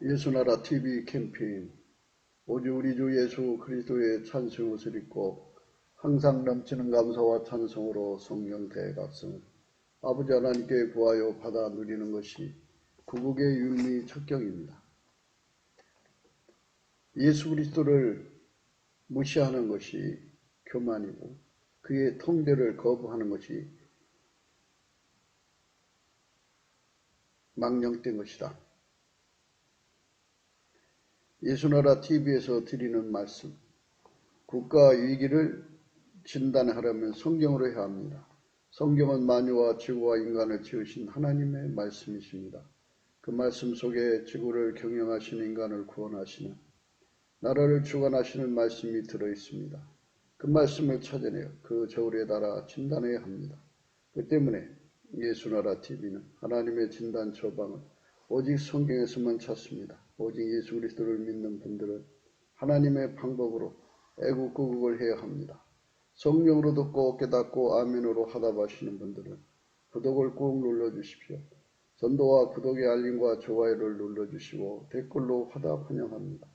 예수나라 TV 캠페인 오직 우리 주 예수 그리스도의 찬송 옷을 입고 항상 넘치는 감사와 찬송으로 성령 대각성 아버지 하나님께 구하여 받아 누리는 것이 구국의 윤리 척경입니다. 예수 그리스도를 무시하는 것이 교만이고 그의 통제를 거부하는 것이 망령된 것이다. 예수나라 TV에서 드리는 말씀, 국가 위기를 진단하려면 성경으로 해야 합니다. 성경은 만유와 지구와 인간을 지으신 하나님의 말씀이십니다. 그 말씀 속에 지구를 경영하시는 인간을 구원하시는 나라를 주관하시는 말씀이 들어있습니다. 그 말씀을 찾아내어 그 저울에 달아 진단해야 합니다. 그 때문에 예수나라 TV는 하나님의 진단 처방을 오직 성경에서만 찾습니다. 오직 예수 그리스도를 믿는 분들은 하나님의 방법으로 애국구국을 해야 합니다. 성령으로 듣고 깨닫고 아멘으로 화답하시는 분들은 구독을 꾹 눌러주십시오. 전도와 구독의 알림과 좋아요를 눌러주시고 댓글로 화답 환영합니다.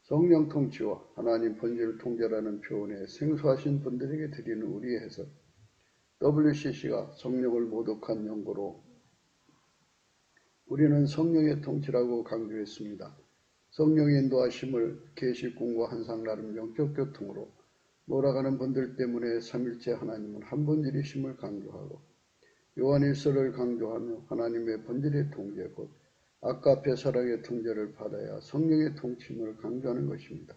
성령 통치와 하나님 본질 통제라는 표현에 생소하신 분들에게 드리는 우리의 해석, WCC가 성령을 모독한 연고로 우리는 성령의 통치라고 강조했습니다. 성령의 인도하심을 계시꾼과 한상 나름 영적 교통으로 몰아가는 분들 때문에 삼일체 하나님은 한 본질이심을 강조하고 요한일서를 강조하며 하나님의 본질의 통제 곧 아까페 사랑의 통제를 받아야 성령의 통치임을 강조하는 것입니다.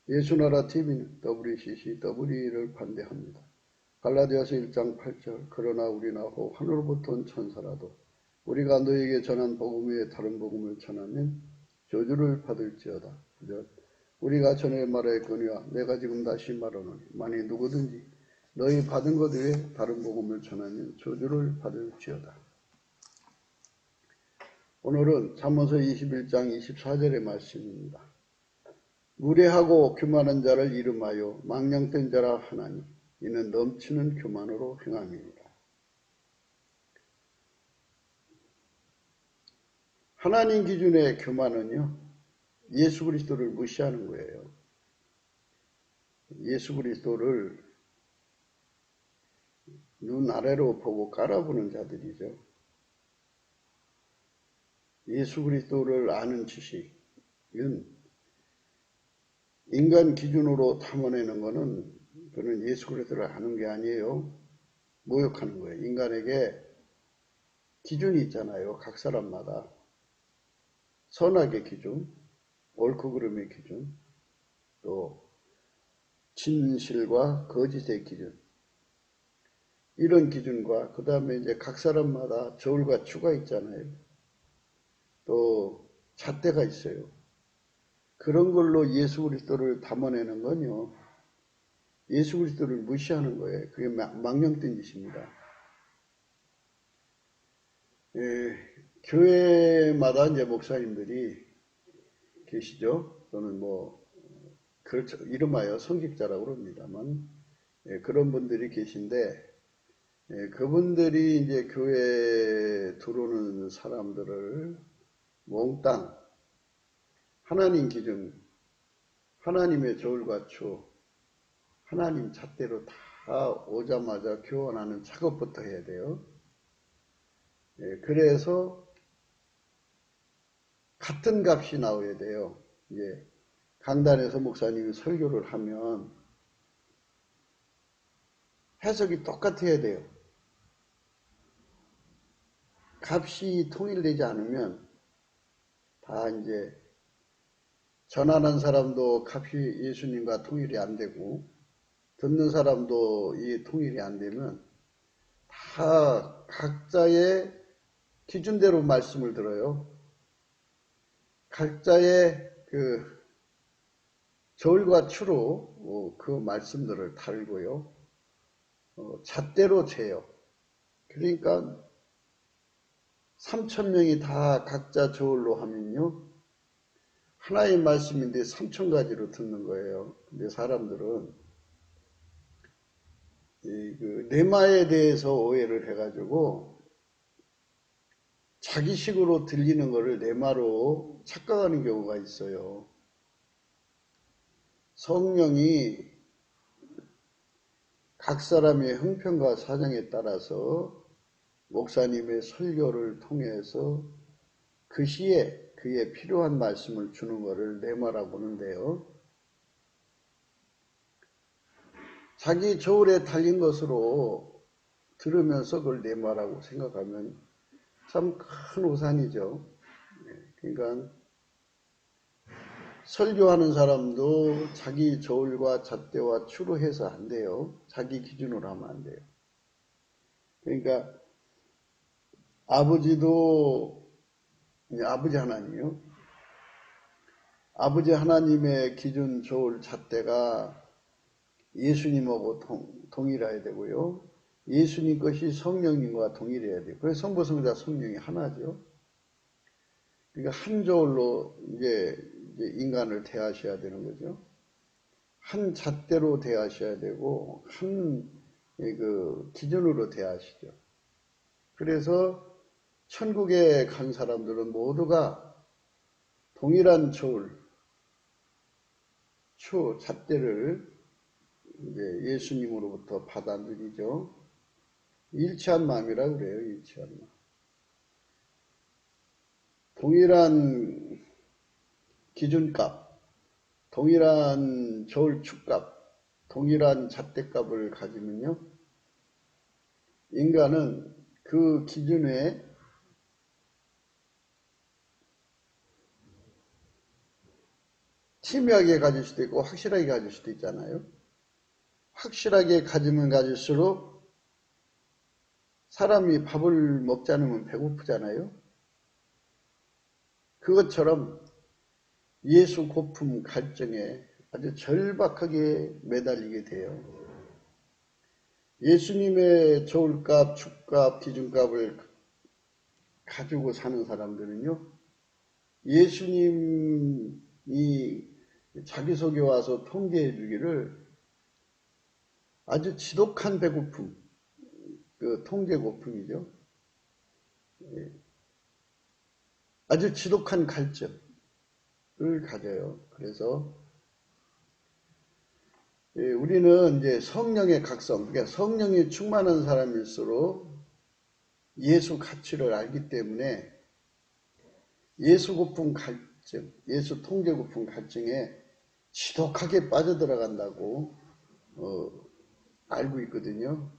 예수나라 TV는 WCC, WE를 반대합니다. 갈라디아서 1장 8절 그러나 우리나 혹 하늘로부터 온 천사라도 우리가 너에게 전한 복음 외에 다른 복음을 전하면 저주를 받을지어다. 우리가 전에 말하였거니와 내가 지금 다시 말하노니 만일 누구든지 너희 받은 것 외에 다른 복음을 전하면 저주를 받을지어다. 오늘은 잠언서 21장 24절의 말씀입니다. 무례하고 교만한 자를 이름하여 망령된 자라 하나니 이는 넘치는 교만으로 행함입니다. 하나님 기준의 교만은요, 예수 그리스도를 무시하는 거예요. 예수 그리스도를 눈 아래로 보고 깔아보는 자들이죠. 예수 그리스도를 아는 지식은 인간 기준으로 탐험하는 것은 그는 예수 그리스도를 아는 게 아니에요. 모욕하는 거예요. 인간에게 기준이 있잖아요. 각 사람마다. 선악의 기준, 옳고 그름의 기준, 또 진실과 거짓의 기준, 이런 기준과 그 다음에 이제 각 사람마다 저울과 추가 있잖아요. 또 잣대가 있어요. 그런 걸로 예수 그리스도를 담아내는 건요, 예수 그리스도를 무시하는 거예요. 그게 망령된 짓입니다. 교회마다 이제 목사님들이 계시죠. 또는 그렇죠. 이름하여 성직자라고 그럽니다만, 그런 분들이 계신데, 그분들이 이제 교회에 들어오는 사람들을 몽땅 하나님 기준, 하나님의 저울과 추, 하나님 잣대로 다 오자마자 교환하는 작업부터 해야 돼요. 그래서 같은 값이 나와야 돼요. 이제 강단에서 목사님이 설교를 하면 해석이 똑같아야 돼요. 값이 통일되지 않으면 다 이제 전하는 사람도 값이 예수님과 통일이 안 되고 듣는 사람도 이 통일이 안 되면 다 각자의 기준대로 말씀을 들어요. 각자의 그 저울과 추로 그 말씀들을 달고요. 잣대로 재요. 그러니까 3,000명이 다 각자 저울로 하면요. 하나의 말씀인데 3,000가지로 듣는 거예요. 근데 사람들은 그 레마에 대해서 오해를 해가지고 자기식으로 들리는 것을 내 말로 착각하는 경우가 있어요. 성령이 각 사람의 형편과 사정에 따라서 목사님의 설교를 통해서 그 시에 그에 필요한 말씀을 주는 것을 내마라 보는데요. 자기 저울에 달린 것으로 들으면서 그걸 내마라고 생각하면 참 큰 오산이죠. 그러니까 설교하는 사람도 자기 저울과 잣대와 추로 해서 안 돼요. 자기 기준으로 하면 안 돼요. 그러니까 아버지도 아버지 하나님이요. 아버지 하나님의 기준 저울 잣대가 예수님하고 동일해야 되고요. 예수님 것이 성령님과 동일해야 돼요. 그래서 성부, 성자, 성령이 하나죠. 그러니까 한 저울로 이제 인간을 대하셔야 되는 거죠. 한 잣대로 대하셔야 되고 한 그 기준으로 대하시죠. 그래서 천국에 간 사람들은 모두가 동일한 저울, 잣대를 이제 예수님으로부터 받아 누리죠. 일치한 마음이라고 그래요. 일치한 마음. 동일한 기준값, 동일한 저울 축값, 동일한 잣대값을 가지면요. 인간은 그 기준에 희미하게 가질 수도 있고 확실하게 가질 수도 있잖아요. 확실하게 가지면 가질수록 사람이 밥을 먹지 않으면 배고프잖아요. 그것처럼 예수 고품 갈증에 아주 절박하게 매달리게 돼요. 예수님의 저울값, 축값, 기준값을 가지고 사는 사람들은요. 예수님이 자기 속에 와서 통계해 주기를 아주 지독한 배고픔, 그 통제 고품이죠. 아주 지독한 갈증을 가져요. 그래서 우리는 이제 성령의 각성, 그러니까 성령이 충만한 사람일수록 예수 가치를 알기 때문에 예수 고품 갈증, 예수 통제 고품 갈증에 지독하게 빠져들어간다고 알고 있거든요.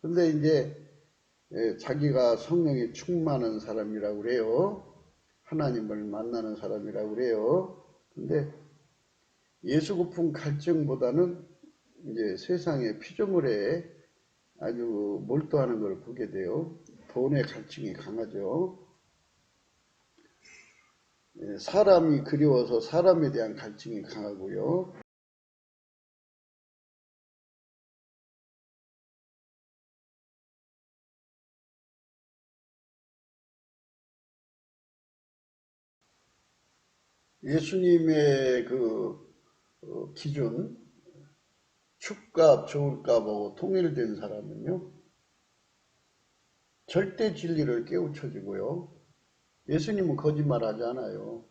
근데 이제 자기가 성령이 충만한 사람이라고 그래요. 하나님을 만나는 사람이라고 그래요. 근데 예수 고품 갈증보다는 이제 세상의 피조물에 아주 몰두하는 걸 보게 돼요. 돈의 갈증이 강하죠. 사람이 그리워서 사람에 대한 갈증이 강하고요. 예수님의 그 기준, 축값, 저울값하고 통일된 사람은요, 절대 진리를 깨우쳐주고요. 예수님은 거짓말하지 않아요.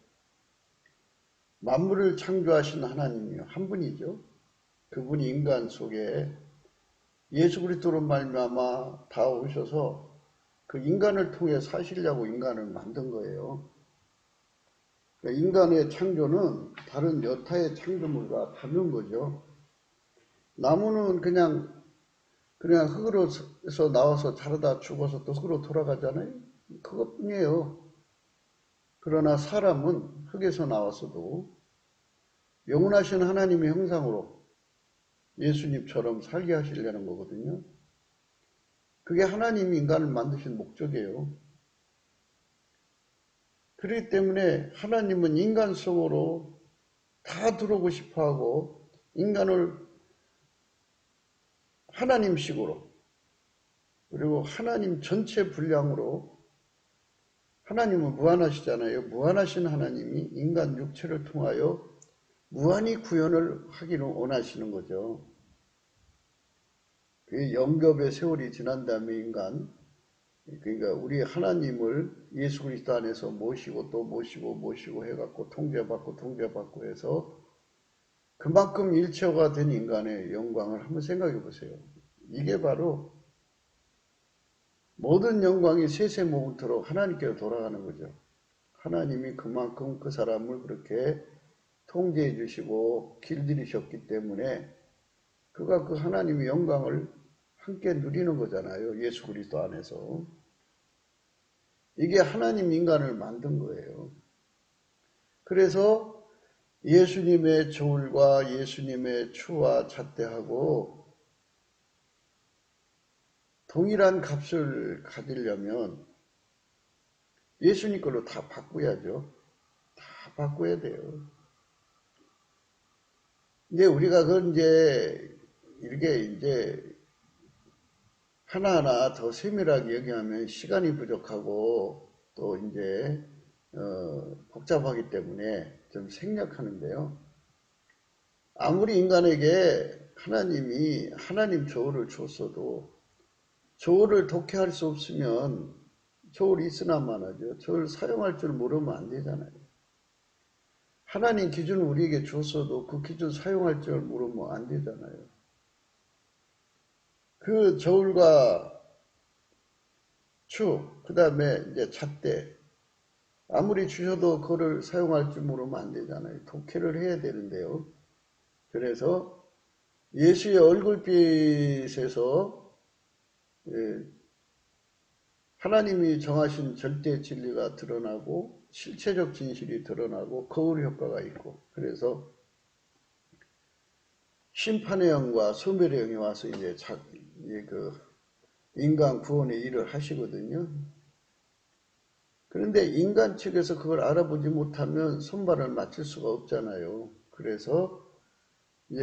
만물을 창조하신 하나님이 한 분이죠. 그분이 인간 속에 예수 그리스도로 말미암아 다 오셔서 그 인간을 통해 사시려고 인간을 만든 거예요. 그러니까 인간의 창조는 다른 여타의 창조물과 다른 거죠. 나무는 그냥 흙으로서 나와서 자라다 죽어서 또 흙으로 돌아가잖아요. 그것뿐이에요. 그러나 사람은 흙에서 나왔어도 영원하신 하나님의 형상으로 예수님처럼 살게 하시려는 거거든요. 그게 하나님이 인간을 만드신 목적이에요. 그렇기 때문에 하나님은 인간 속으로 다 들어오고 싶어하고 인간을 하나님식으로 그리고 하나님 전체 분량으로 하나님은 무한하시잖아요. 무한하신 하나님이 인간 육체를 통하여 무한히 구현을 하기를 원하시는 거죠. 그 영겁의 세월이 지난 다음에 인간 그러니까 우리 하나님을 예수 그리스도 안에서 모시고 또 모시고 해갖고 통제받고 해서 그만큼 일체화가 된 인간의 영광을 한번 생각해 보세요. 이게 바로 모든 영광이 세세모문토록 하나님께로 돌아가는 거죠. 하나님이 그만큼 그 사람을 그렇게 통제해 주시고 길들이셨기 때문에 그가 그 하나님의 영광을 함께 누리는 거잖아요. 예수 그리스도 안에서. 이게 하나님 인간을 만든 거예요. 그래서 예수님의 저울과 예수님의 추와 잣대하고 동일한 값을 가지려면 예수님 걸로 다 바꿔야죠. 다 바꿔야 돼요. 근데 우리가 그건 이렇게 하나하나 더 세밀하게 얘기하면 시간이 부족하고 또 복잡하기 때문에 좀 생략하는데요. 아무리 인간에게 하나님이 하나님 저울을 줬어도 저울을 독해할 수 없으면 저울이 있으나마나죠. 저울 사용할 줄 모르면 안 되잖아요. 하나님 기준을 우리에게 줬어도 그 기준 사용할 줄 모르면 안 되잖아요. 그 저울과 추, 그 다음에 잣대, 아무리 주셔도 그거를 사용할 줄 모르면 안 되잖아요. 독해를 해야 되는데요. 그래서 예수의 얼굴빛에서 하나님이 정하신 절대 진리가 드러나고 실체적 진실이 드러나고 거울 효과가 있고 그래서 심판의 영과 소멸의 영이 와서 그 인간 구원의 일을 하시거든요. 그런데 인간 측에서 그걸 알아보지 못하면 손발을 맞출 수가 없잖아요. 그래서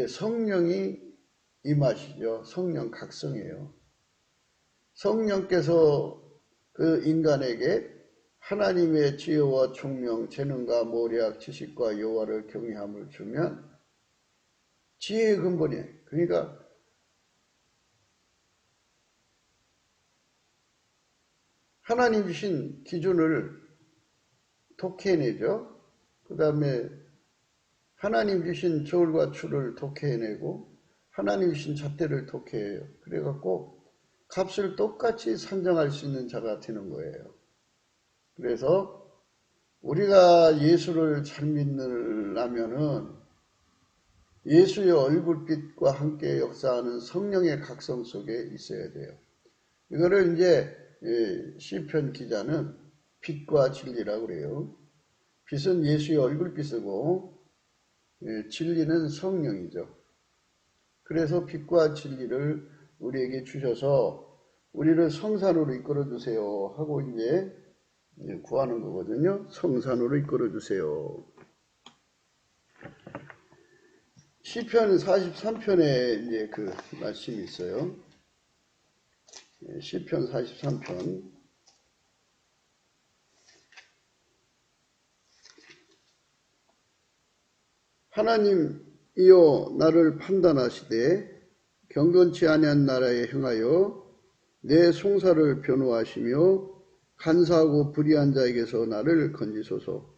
성령이 임하시죠. 성령 각성이에요. 성령께서 그 인간에게 하나님의 지혜와 총명, 재능과 모략, 지식과 여호와를 경외함을 주면 지혜의 근본이에요. 그러니까 하나님 주신 기준을 독해내죠. 그 다음에 하나님 주신 저울과 추를 독해내고 하나님 주신 잣대를 독해해요. 그래갖고 값을 똑같이 산정할 수 있는 자가 되는 거예요. 그래서 우리가 예수를 잘 믿으려면은 예수의 얼굴빛과 함께 역사하는 성령의 각성 속에 있어야 돼요. 이거를 시편 기자는 빛과 진리라고 그래요. 빛은 예수의 얼굴빛이고 진리는 성령이죠. 그래서 빛과 진리를 우리에게 주셔서 우리를 성산으로 이끌어 주세요 하고 구하는 거거든요. 성산으로 이끌어 주세요. 시편 43편에 그 말씀이 있어요. 시편 43편. 하나님이여 나를 판단하시되 경건치 아니한 나라에 행하여 내 송사를 변호하시며 간사하고 불의한 자에게서 나를 건지소서.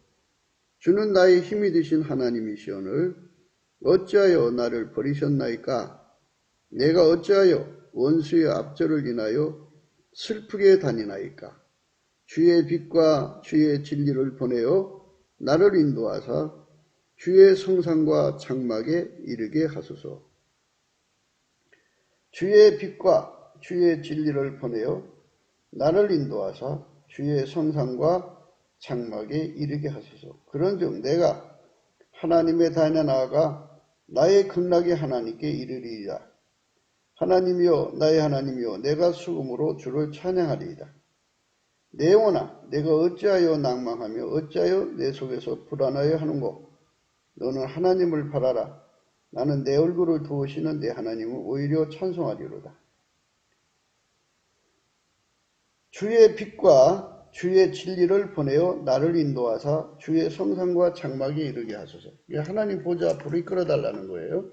주는 나의 힘이 되신 하나님이시오늘 어찌하여 나를 버리셨나이까? 내가 어찌하여 원수의 압절을 인하여 슬프게 다니나이까? 주의 빛과 주의 진리를 보내어 나를 인도하사 주의 성산과 장막에 이르게 하소서. 주의 빛과 주의 진리를 보내어 나를 인도하사 주의 성산과 장막에 이르게 하소서. 그런즉 내가 하나님의 단에 나아가 나의 극락의 하나님께 이르리이다. 하나님이여 나의 하나님이여 내가 수금으로 주를 찬양하리이다. 내 영혼아 내가 어찌하여 낭망하며 어찌하여 내 속에서 불안하여 하는고. 너는 하나님을 바라라. 나는 내 얼굴을 도우시는 내 하나님을 오히려 찬송하리로다. 주의 빛과 주의 진리를 보내어 나를 인도하사 주의 성산과 장막에 이르게 하소서. 이게 하나님 보좌 앞으로 이끌어달라는 거예요.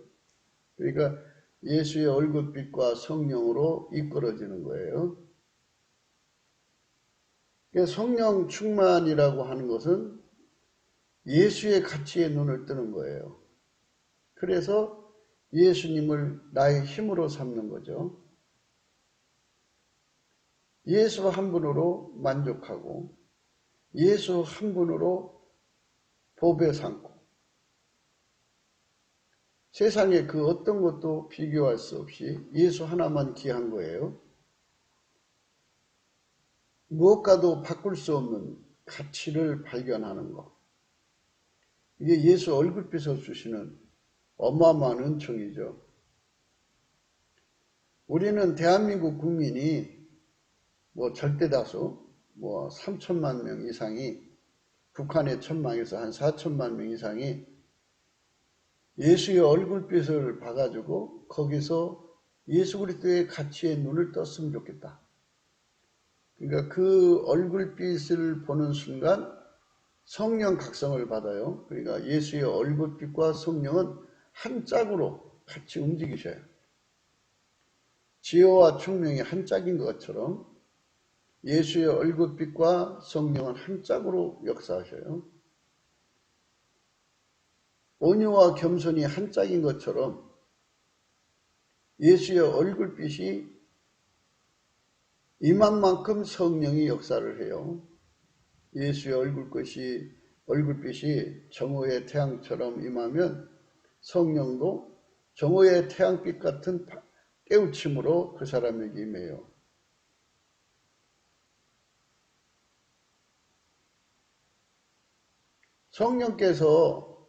그러니까 예수의 얼굴빛과 성령으로 이끌어지는 거예요. 성령 충만이라고 하는 것은 예수의 가치에 눈을 뜨는 거예요. 그래서 예수님을 나의 힘으로 삼는 거죠. 예수 한 분으로 만족하고 예수 한 분으로 보배 삼고 세상에 그 어떤 것도 비교할 수 없이 예수 하나만 귀한 거예요. 무엇과도 바꿀 수 없는 가치를 발견하는 것. 이게 예수 얼굴빛을 주시는 어마어마한 은총이죠. 우리는 대한민국 국민이 절대다수 3천만 명 이상이 북한의 천망에서 한 4천만 명 이상이 예수의 얼굴빛을 봐가지고 거기서 예수 그리스도의 가치에 눈을 떴으면 좋겠다. 그러니까 그 얼굴빛을 보는 순간 성령 각성을 받아요. 그러니까 예수의 얼굴빛과 성령은 한 짝으로 같이 움직이셔요. 지혜와 총명이 한 짝인 것처럼 예수의 얼굴빛과 성령은 한 짝으로 역사하셔요. 온유와 겸손이 한 짝인 것처럼 예수의 얼굴빛이 이만큼 성령이 역사를 해요. 예수의 얼굴빛이 정오의 태양처럼 임하면 성령도 정오의 태양빛 같은 깨우침으로 그 사람에게 임해요. 성령께서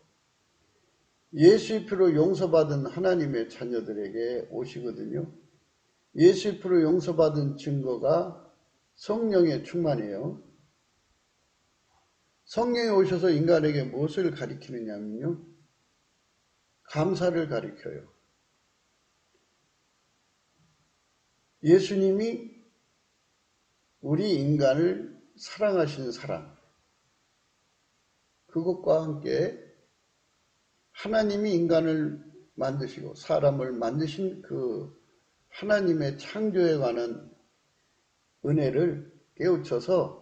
예수의 피로 용서받은 하나님의 자녀들에게 오시거든요. 예수의 피로 용서받은 증거가 성령의 충만이에요. 성령이 오셔서 인간에게 무엇을 가리키느냐면요. 감사를 가리켜요. 예수님이 우리 인간을 사랑하신 사랑, 그것과 함께 하나님이 인간을 만드시고 사람을 만드신 그 하나님의 창조에 관한 은혜를 깨우쳐서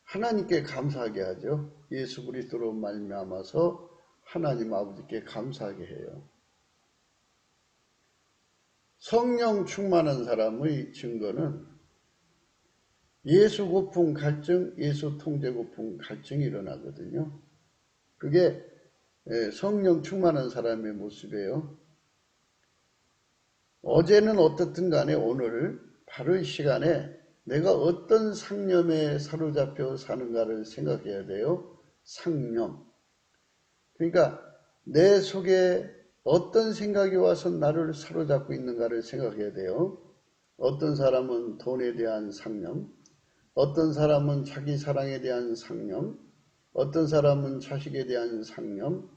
하나님께 감사하게 하죠. 예수 그리스도로 말미암아서 하나님 아버지께 감사하게 해요. 성령 충만한 사람의 증거는 예수 고풍 갈증, 예수 통제 고풍 갈증이 일어나거든요. 그게 성령 충만한 사람의 모습이에요. 어제는 어떻든 간에 오늘 바로 이 시간에 내가 어떤 상념에 사로잡혀 사는가를 생각해야 돼요. 상념. 그러니까 내 속에 어떤 생각이 와서 나를 사로잡고 있는가를 생각해야 돼요. 어떤 사람은 돈에 대한 상념, 어떤 사람은 자기 사랑에 대한 상념, 어떤 사람은 자식에 대한 상념,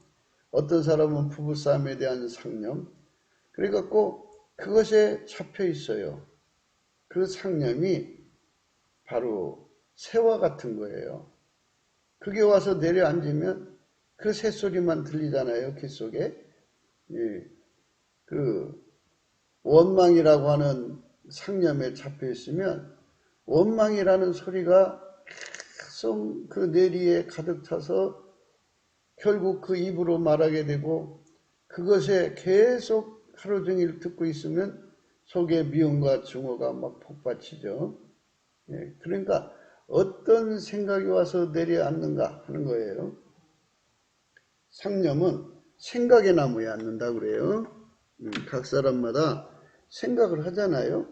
어떤 사람은 부부싸움에 대한 상념. 그래갖고 그것에 잡혀 있어요. 그 상념이 바로 새와 같은 거예요. 그게 와서 내려앉으면 그 새소리만 들리잖아요. 귀 속에. 그 원망이라고 하는 상념에 잡혀 있으면 원망이라는 소리가 계속 그 뇌리에 가득 차서 결국 그 입으로 말하게 되고 그것에 계속 하루 종일 듣고 있으면 속에 미움과 증오가 막 폭받치죠. 그러니까 어떤 생각이 와서 내려앉는가 하는 거예요. 상념은 생각의 나무에 앉는다 그래요. 각 사람마다 생각을 하잖아요.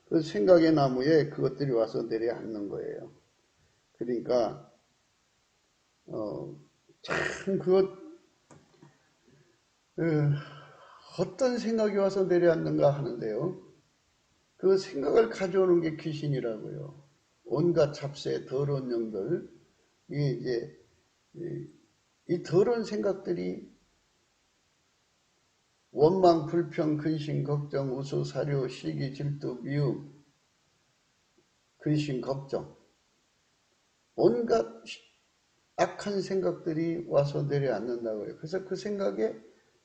그 생각의 나무에 그것들이 와서 내려앉는 거예요. 그러니까 참 어떤 생각이 와서 내려앉는가 하는데요. 그 생각을 가져오는 게 귀신이라고요. 온갖 잡세, 더러운 영들, 이 더러운 생각들이 원망, 불평, 근심, 걱정, 우수, 사료, 시기, 질투, 미움, 근심, 걱정, 온갖 악한 생각들이 와서 내려앉는다고요. 그래서 그 생각에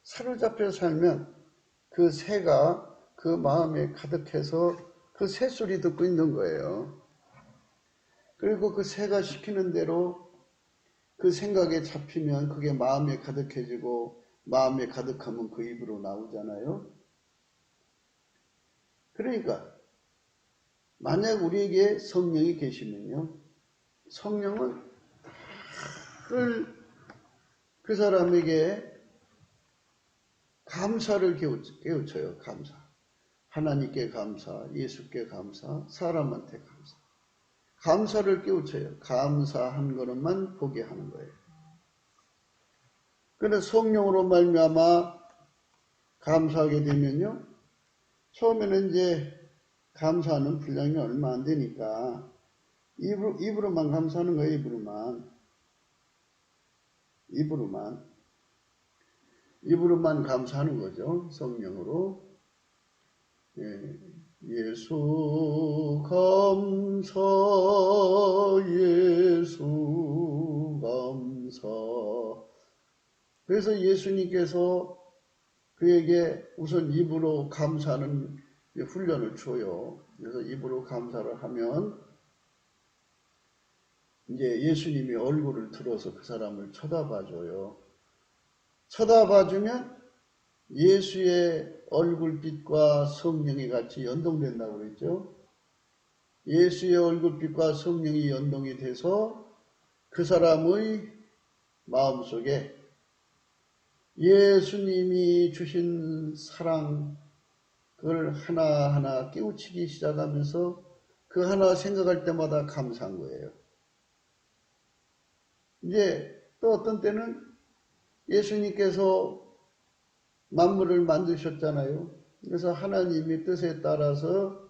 사로잡혀 살면 그 새가 그 마음에 가득해서 그 새소리 듣고 있는 거예요. 그리고 그 새가 시키는 대로 그 생각에 잡히면 그게 마음에 가득해지고 마음에 가득하면 그 입으로 나오잖아요. 그러니까 만약 우리에게 성령이 계시면요. 성령은 그 사람에게 감사를 깨우쳐요. 감사. 하나님께 감사, 예수께 감사, 사람한테 감사. 감사를 깨우쳐요. 감사한 것만 보게 하는 거예요. 그래서 성령으로 말미암아 감사하게 되면요. 처음에는 이제 감사하는 분량이 얼마 안 되니까 입으로만 감사하는 거예요. 입으로만 감사하는 거죠. 성령으로. 예, 예수 감사, 예수 감사. 그래서 예수님께서 그에게 우선 입으로 감사하는 훈련을 줘요. 그래서 입으로 감사를 하면 이제 예수님이 얼굴을 들어서 그 사람을 쳐다봐줘요. 쳐다봐주면 예수의 얼굴빛과 성령이 같이 연동된다고 그랬죠. 예수의 얼굴빛과 성령이 연동이 돼서 그 사람의 마음속에 예수님이 주신 사랑 그걸 하나하나 깨우치기 시작하면서 그 하나 생각할 때마다 감사한 거예요. 이제 또 어떤 때는 예수님께서 만물을 만드셨잖아요. 그래서 하나님의 뜻에 따라서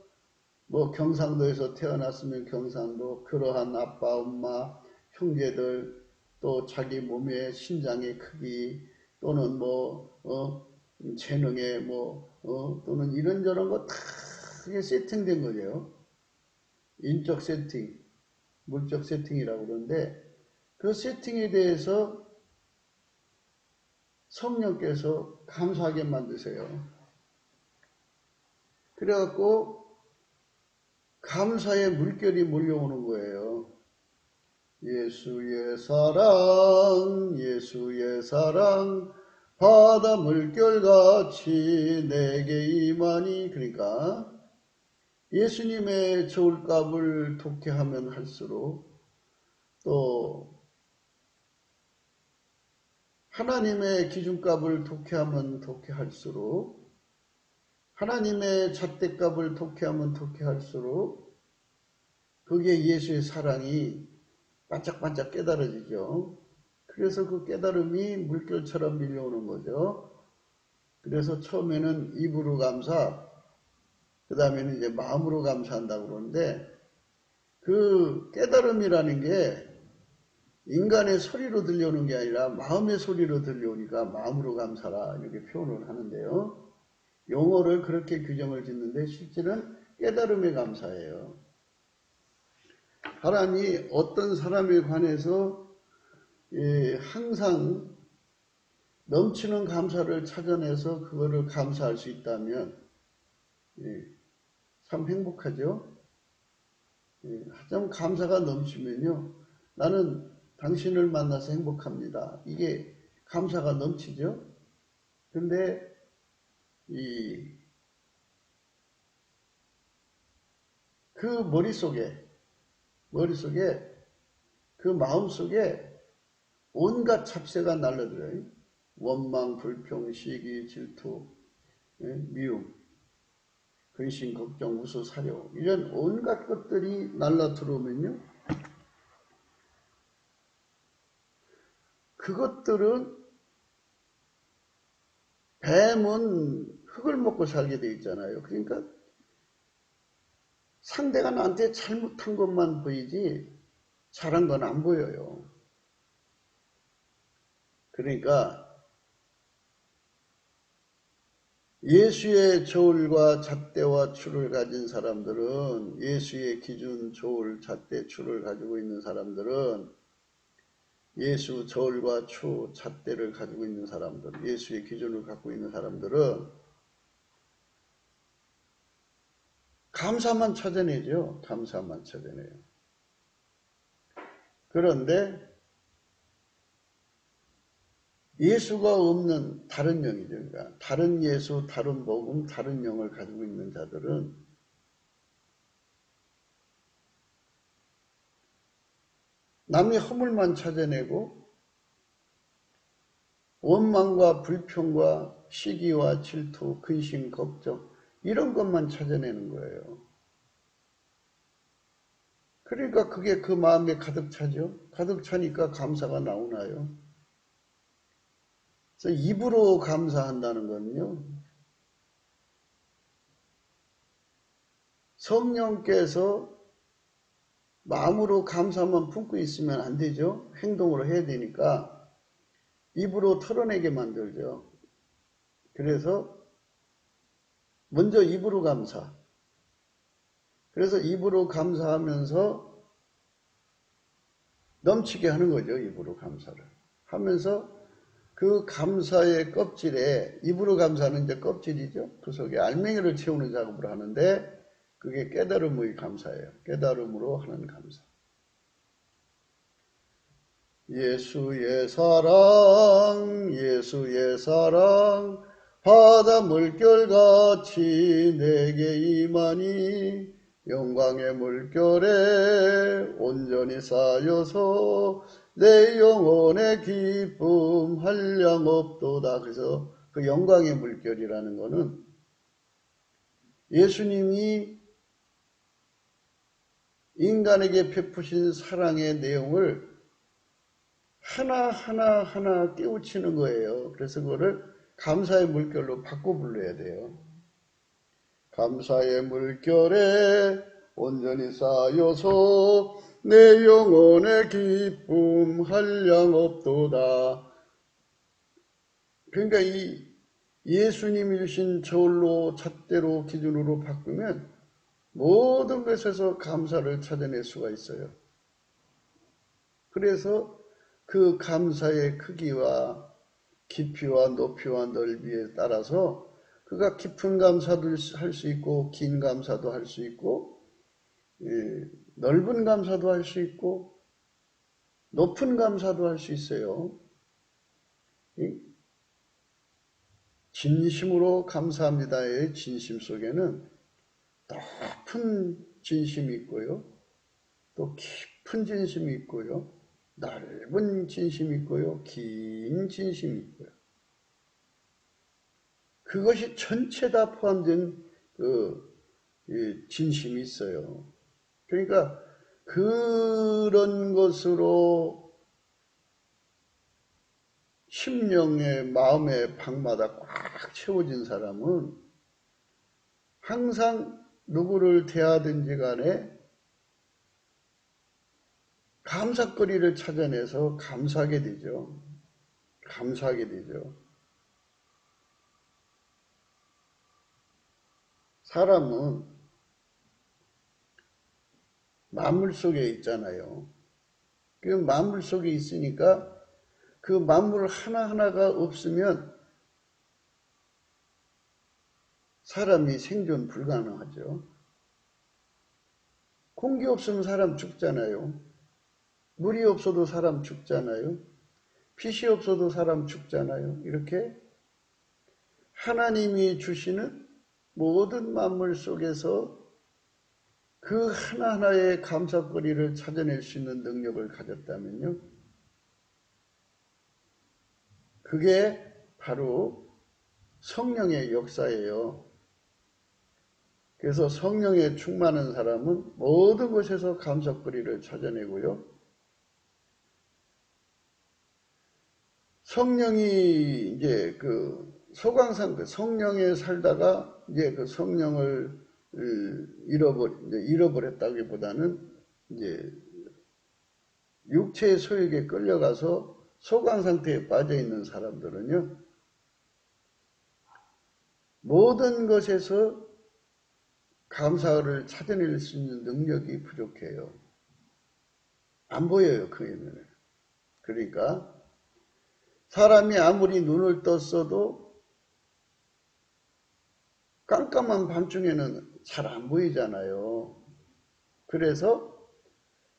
뭐 경상도에서 태어났으면 경상도, 그러한 아빠, 엄마, 형제들, 또 자기 몸의 신장의 크기, 또는 재능의 또는 이런저런 거 다 세팅된 거죠. 인적 세팅, 물적 세팅이라고 그러는데 그 세팅에 대해서 성령께서 감사하게 만드세요. 그래갖고 감사의 물결이 몰려오는 거예요. 예수의 사랑, 예수의 사랑, 바다 물결같이 내게 임하니. 그러니까 예수님의 저울값을 독해하면 할수록 또 하나님의 기준값을 독해하면 독해할수록 하나님의 잣대값을 독해하면 독해할수록 그게 예수의 사랑이 반짝반짝 깨달아지죠. 그래서 그 깨달음이 물결처럼 밀려오는 거죠. 그래서 처음에는 입으로 감사, 그 다음에는 이제 마음으로 감사한다고 그러는데 그 깨달음이라는 게 인간의 소리로 들려오는 게 아니라 마음의 소리로 들려오니까 마음으로 감사라 이렇게 표현을 하는데요. 용어를 그렇게 규정을 짓는데 실제는 깨달음의 감사예요. 하나님이 어떤 사람에 관해서 항상 넘치는 감사를 찾아내서 그거를 감사할 수 있다면 참 행복하죠. 좀 감사가 넘치면요. 나는 당신을 만나서 행복합니다. 이게 감사가 넘치죠. 근데 그 머릿속에 그 마음속에 온갖 잡세가 날라들어요. 원망, 불평, 시기, 질투, 미움, 근심, 걱정, 우수, 사려 이런 온갖 것들이 날라 들어오면요. 그것들은 뱀은 흙을 먹고 살게 돼 있잖아요. 그러니까 상대가 나한테 잘못한 것만 보이지 잘한 건 안 보여요. 그러니까 예수의 저울과 잣대와 추를 가진 사람들은 예수의 기준, 저울, 잣대, 추를 가지고 있는 사람들은 예수 저울과 추, 잣대를 가지고 있는 사람들, 예수의 기준을 갖고 있는 사람들은 감사만 찾아내죠. 감사만 찾아내요. 그런데 예수가 없는 다른 영이죠. 그러니까 다른 예수, 다른 복음, 다른 영을 가지고 있는 자들은 남의 허물만 찾아내고 원망과 불평과 시기와 질투, 근심, 걱정 이런 것만 찾아내는 거예요. 그러니까 그게 그 마음에 가득 차죠. 가득 차니까 감사가 나오나요? 그래서 입으로 감사한다는 건요. 성령께서 마음으로 감사만 품고 있으면 안 되죠. 행동으로 해야 되니까 입으로 털어내게 만들죠. 그래서 먼저 입으로 감사. 그래서 입으로 감사하면서 넘치게 하는 거죠. 입으로 감사를 하면서 그 감사의 껍질에 입으로 감사하는 이제 껍질이죠. 그 속에 알맹이를 채우는 작업을 하는데 그게 깨달음의 감사예요. 깨달음으로 하는 감사. 예수의 사랑, 예수의 사랑, 바다 물결같이 내게 임하니 영광의 물결에 온전히 쌓여서 내 영혼의 기쁨 한량없도다. 그래서 그 영광의 물결이라는 것은 예수님이 인간에게 베푸신 사랑의 내용을 하나하나 깨우치는 거예요. 그래서 그거를 감사의 물결로 바꿔 불러야 돼요. 감사의 물결에 온전히 쌓여서 내 영혼의 기쁨 한량없도다. 그러니까 이 예수님이 주신 저울로 잣대로 기준으로 바꾸면 모든 것에서 감사를 찾아낼 수가 있어요. 그래서 그 감사의 크기와 깊이와 높이와 넓이에 따라서 그가 깊은 감사도 할 수 있고 긴 감사도 할 수 있고 넓은 감사도 할 수 있고 높은 감사도 할 수 있어요. 진심으로 감사합니다의 진심 속에는 높은 진심이 있고요. 또 깊은 진심이 있고요. 넓은 진심이 있고요. 긴 진심이 있고요. 그것이 전체 다 포함된 그 진심이 있어요. 그러니까 그런 것으로 심령의 마음의 방마다 꽉 채워진 사람은 항상 누구를 대하든지 간에 감사거리를 찾아내서 감사하게 되죠. 감사하게 되죠. 사람은 만물 속에 있잖아요. 그 만물 속에 있으니까 그 만물 하나하나가 없으면 사람이 생존 불가능하죠. 공기 없으면 사람 죽잖아요. 물이 없어도 사람 죽잖아요. 빛이 없어도 사람 죽잖아요. 이렇게 하나님이 주시는 모든 만물 속에서 그 하나하나의 감사거리를 찾아낼 수 있는 능력을 가졌다면요. 그게 바로 성령의 역사예요. 그래서 성령에 충만한 사람은 모든 것에서 감사거리를 찾아내고요. 성령이 이제 그 소강상 성령에 살다가 이제 그 성령을 잃어버렸다기보다는 이제 육체의 소욕에 끌려가서 소강 상태에 빠져 있는 사람들은요, 모든 것에서 감사를 찾아낼 수 있는 능력이 부족해요. 안 보여요, 그 힘을. 그러니까 사람이 아무리 눈을 떴어도 깜깜한 밤중에는 잘 안 보이잖아요. 그래서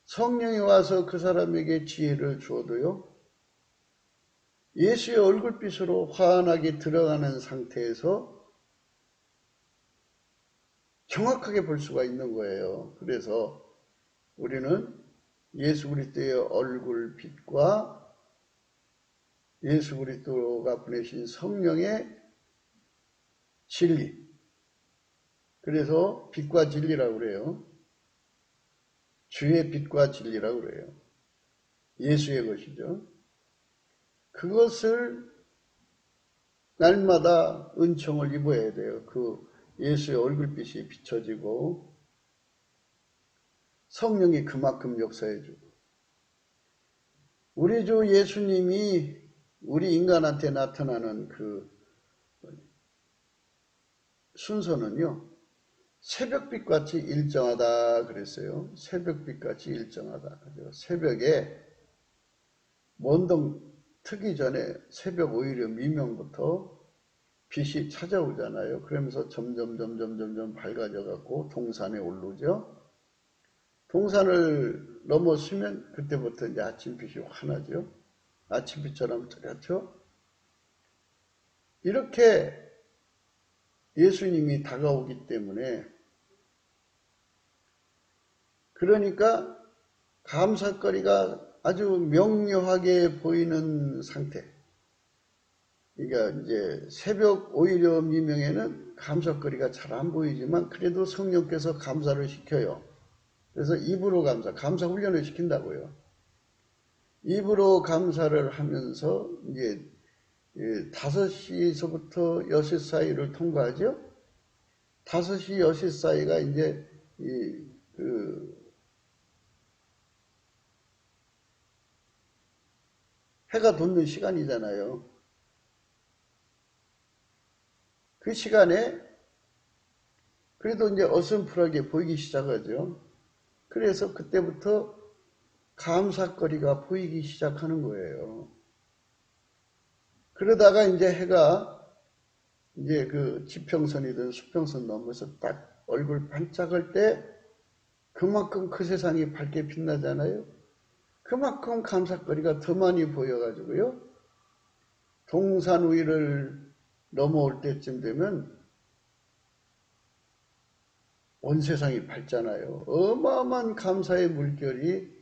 성령이 와서 그 사람에게 지혜를 주어도요, 예수의 얼굴빛으로 환하게 들어가는 상태에서 정확하게 볼 수가 있는 거예요. 그래서 우리는 예수 그리스도의 얼굴빛과 예수 그리스도가 보내신 성령의 진리, 그래서 빛과 진리라고 그래요. 주의 빛과 진리라고 그래요. 예수의 것이죠. 그것을 날마다 은총을 입어야 돼요. 그 예수의 얼굴빛이 비춰지고 성령이 그만큼 역사해주고, 우리 주 예수님이 우리 인간한테 나타나는 그 순서는요, 새벽빛같이 일정하다 그랬어요. 새벽빛같이 일정하다. 새벽에 먼동 트기 전에 새벽 오히려 미명부터 빛이 찾아오잖아요. 그러면서 점점 밝아져 갖고 동산에 오르죠. 동산을 넘어서면 그때부터 이제 아침빛이 환하죠. 아침빛처럼 뚜렷죠. 이렇게 예수님이 다가오기 때문에, 그러니까 감사거리가 아주 명료하게 보이는 상태. 그러니까 이제 새벽 오히려 미명에는 감사거리가 잘 안 보이지만 그래도 성령께서 감사를 시켜요. 그래서 입으로 감사 훈련을 시킨다고요. 입으로 감사를 하면서 이제 5시서부터 6시 사이를 통과하죠. 5시, 6시 사이가 이제 해가 돋는 시간이잖아요. 그 시간에 그래도 이제 어슴푸하게 보이기 시작하죠. 그래서 그때부터 감사거리가 보이기 시작하는 거예요. 그러다가 이제 해가 이제 그 지평선이든 수평선 넘어서 딱 얼굴 반짝할 때 그만큼 그 세상이 밝게 빛나잖아요. 그만큼 감사거리가 더 많이 보여가지고요. 동산 위를 넘어올 때쯤 되면 온 세상이 밝잖아요. 어마어마한 감사의 물결이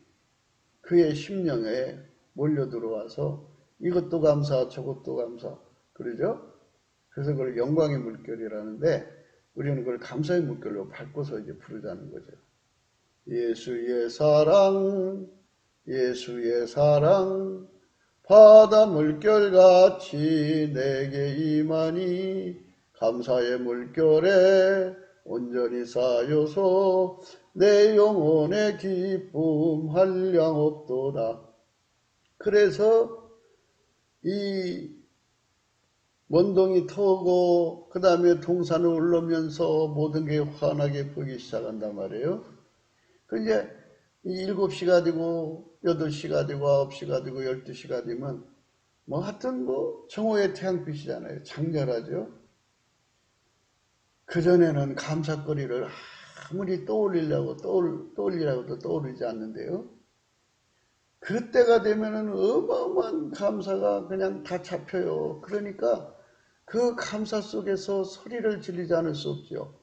그의 심령에 몰려 들어와서 이것도 감사, 저것도 감사, 그러죠? 그래서 그걸 영광의 물결이라는데, 우리는 그걸 감사의 물결로 바꿔서 이제 부르자는 거죠. 예수의 사랑, 예수의 사랑, 바다 물결같이 내게 임하니 감사의 물결에 온전히 쌓여서 내 영혼의 기쁨 한량없도다. 그래서 이 원동이 터오고 그 다음에 동산을 올라오면서 모든 게 환하게 보이기 시작한단 말이에요. 그 이제 7시가 되고 8시가 되고 9시가 되고 12시가 되면 뭐 하여튼 뭐 정오의 태양빛이잖아요. 장렬하죠. 그전에는 감사거리를 아무리 떠올리라고도 떠오르지 않는데요. 그때가 되면은 어마어마한 감사가 그냥 다 잡혀요. 그러니까 그 감사 속에서 소리를 지르지 않을 수 없죠.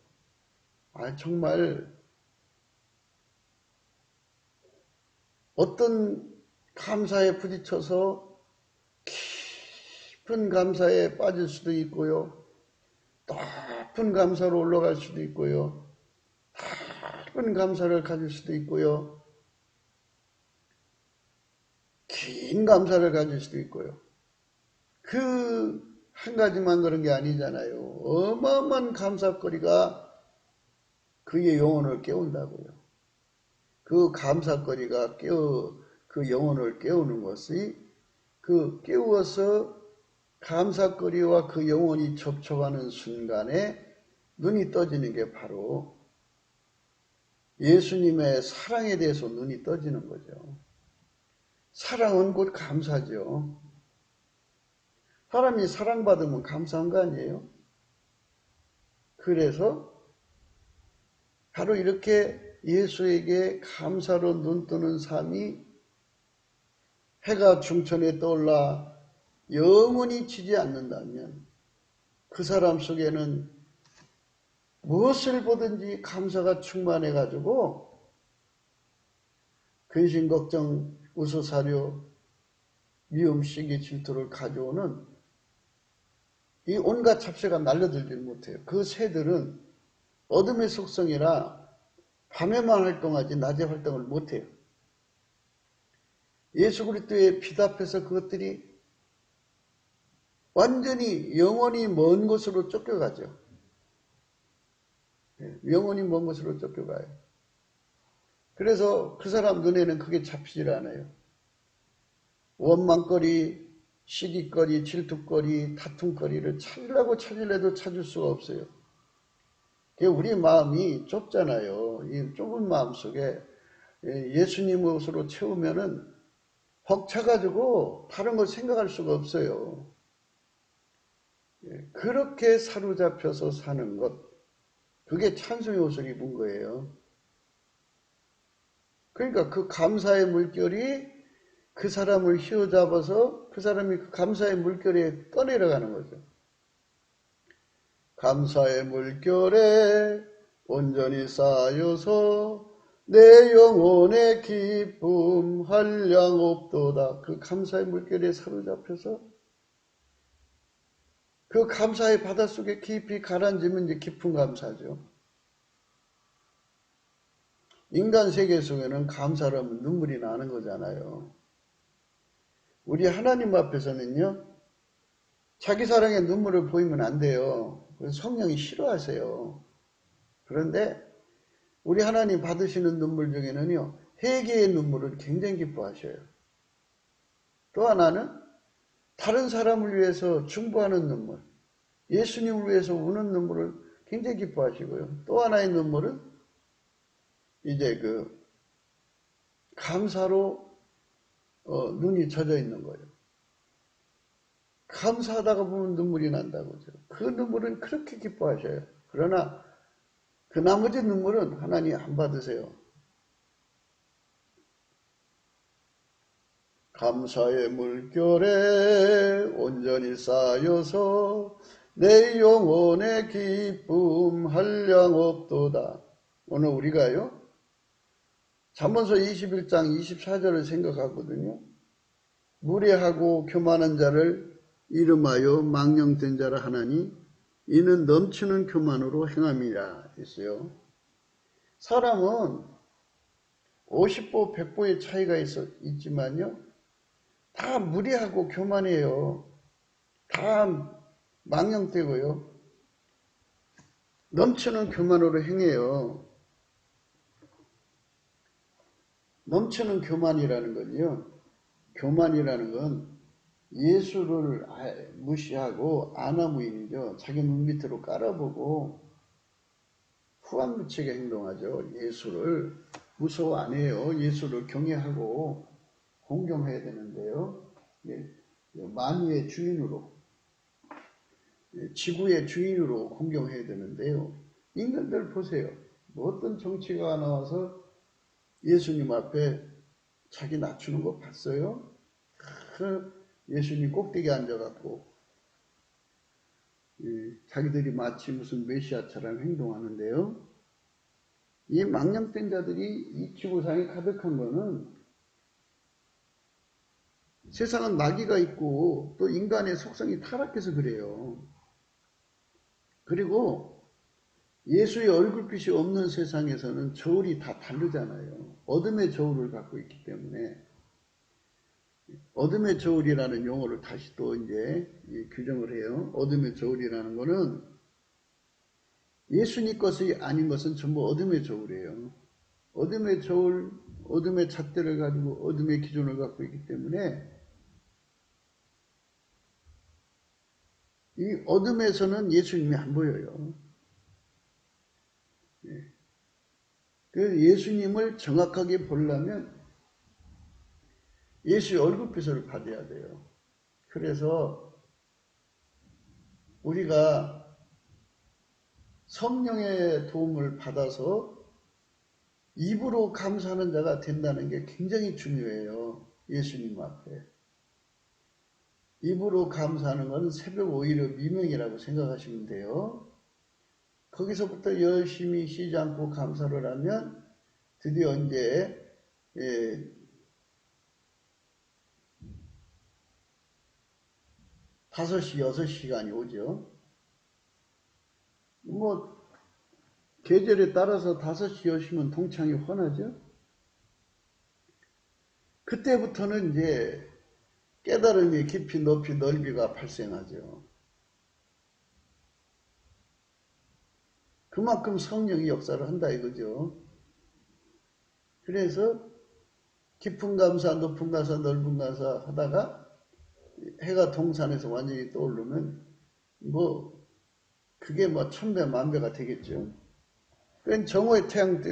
정말 어떤 감사에 부딪혀서 깊은 감사에 빠질 수도 있고요. 높은 감사로 올라갈 수도 있고요. 깊은 감사를 가질 수도 있고요. 긴 감사를 가질 수도 있고요. 그 한 가지만 그런 게 아니잖아요. 어마어마한 감사거리가 그의 영혼을 깨운다고요. 그 감사거리가 그 영혼을 깨우는 것이, 그 깨워서 감사거리와 그 영혼이 접촉하는 순간에 눈이 떠지는 게 바로 예수님의 사랑에 대해서 눈이 떠지는 거죠. 사랑은 곧 감사죠. 사람이 사랑받으면 감사한 거 아니에요? 그래서 바로 이렇게 예수에게 감사로 눈뜨는 삶이 해가 중천에 떠올라 영원히 지지 않는다면 그 사람 속에는 무엇을 보든지 감사가 충만해 가지고 근심 걱정 우수사료 미움 시기 질투를 가져오는 이 온갖 잡새가 날려들지 못해요. 그 새들은 어둠의 속성이라 밤에만 활동하지 낮에 활동을 못해요. 예수 그리스도의 빛 앞에서 그것들이 완전히 영원히 먼 곳으로 쫓겨가죠. 영원히 먼 곳으로 쫓겨가요. 그래서 그 사람 눈에는 그게 잡히질 않아요. 원망거리, 시기거리, 질투거리, 다툼거리를 찾으려고 찾으려도 찾을 수가 없어요. 우리 마음이 좁잖아요. 이 좁은 마음 속에 예수님 것으로 채우면은 벅차가지고 다른 걸 생각할 수가 없어요. 그렇게 사로잡혀서 사는 것, 그게 찬송의 옷을 입은 거예요. 그러니까 그 감사의 물결이 그 사람을 휘어잡아서 그 사람이 그 감사의 물결에 떠내려가는 거죠. 감사의 물결에 온전히 쌓여서 내 영혼의 기쁨 한량없도다. 그 감사의 물결에 사로잡혀서 그 감사의 바닷속에 깊이 가라앉으면 이제 깊은 감사죠. 인간 세계 속에는 감사를 하면 눈물이 나는 거잖아요. 우리 하나님 앞에서는요, 자기 사랑의 눈물을 보이면 안 돼요. 성령이 싫어하세요. 그런데 우리 하나님 받으시는 눈물 중에는요, 회개의 눈물을 굉장히 기뻐하셔요. 또 하나는 다른 사람을 위해서 중보하는 눈물, 예수님을 위해서 우는 눈물을 굉장히 기뻐하시고요. 또 하나의 눈물은 이제 그 감사로 눈이 젖어 있는 거예요. 감사하다가 보면 눈물이 난다고죠. 그 눈물은 그렇게 기뻐하셔요. 그러나 그 나머지 눈물은 하나님 안 받으세요. 감사의 물결에 온전히 쌓여서 내 영혼의 기쁨 한량없도다. 오늘 우리가요, 잠언서 21장 24절을 생각하거든요. 무례하고 교만한 자를 이름하여 망령된 자라 하나니 이는 넘치는 교만으로 행함이라 했어요. 사람은 50보 100보의 차이가 있지만요, 다 무례하고 교만해요. 다 망령되고요. 넘치는 교만으로 행해요. 넘치는 교만이라는 건요, 교만이라는 건 예수를 무시하고 아나무인이죠. 자기 눈 밑으로 깔아보고 후한무치게 행동하죠. 예수를 무서워 안 해요. 예수를 경외하고 공경해야 되는데요. 만유의 주인으로, 지구의 주인으로 공경해야 되는데요. 인간들 보세요. 어떤 정치가 나와서 예수님 앞에 자기 낮추는 거 봤어요? 예수님 꼭대기에 앉아갖고 자기들이 마치 무슨 메시아처럼 행동하는데요. 이 망령된 자들이 이 지구상에 가득한 거는 세상은 마귀가 있고 또 인간의 속성이 타락해서 그래요. 그리고 예수의 얼굴빛이 없는 세상에서는 저울이 다 다르잖아요. 어둠의 저울을 갖고 있기 때문에 어둠의 저울이라는 용어를 다시 또 이제 규정을 해요. 어둠의 저울이라는 거는 예수님 것이 아닌 것은 전부 어둠의 저울이에요. 어둠의 저울, 어둠의 잣대를 가지고 어둠의 기준을 갖고 있기 때문에 이 어둠에서는 예수님이 안 보여요. 그 예수님을 정확하게 보려면 예수의 얼굴빛을 받아야 돼요. 그래서 우리가 성령의 도움을 받아서 입으로 감사하는 자가 된다는 게 굉장히 중요해요. 예수님 앞에. 입으로 감사하는 것은 새벽 오히려 미명이라고 생각하시면 돼요. 거기서부터 열심히 쉬지 않고 감사를 하면 드디어 이제 5시, 6시간이 오죠. 뭐 계절에 따라서 5시, 6시면 동창이 훤하죠. 그때부터는 이제 깨달음이 깊이 높이 넓이가 발생하죠. 그만큼 성령이 역사를 한다 이거죠. 그래서 깊은 감사, 높은 감사, 넓은 감사 하다가 해가 동산에서 완전히 떠오르면 뭐 그게 뭐 천배 만배가 되겠죠. 그러니까 정오의 태양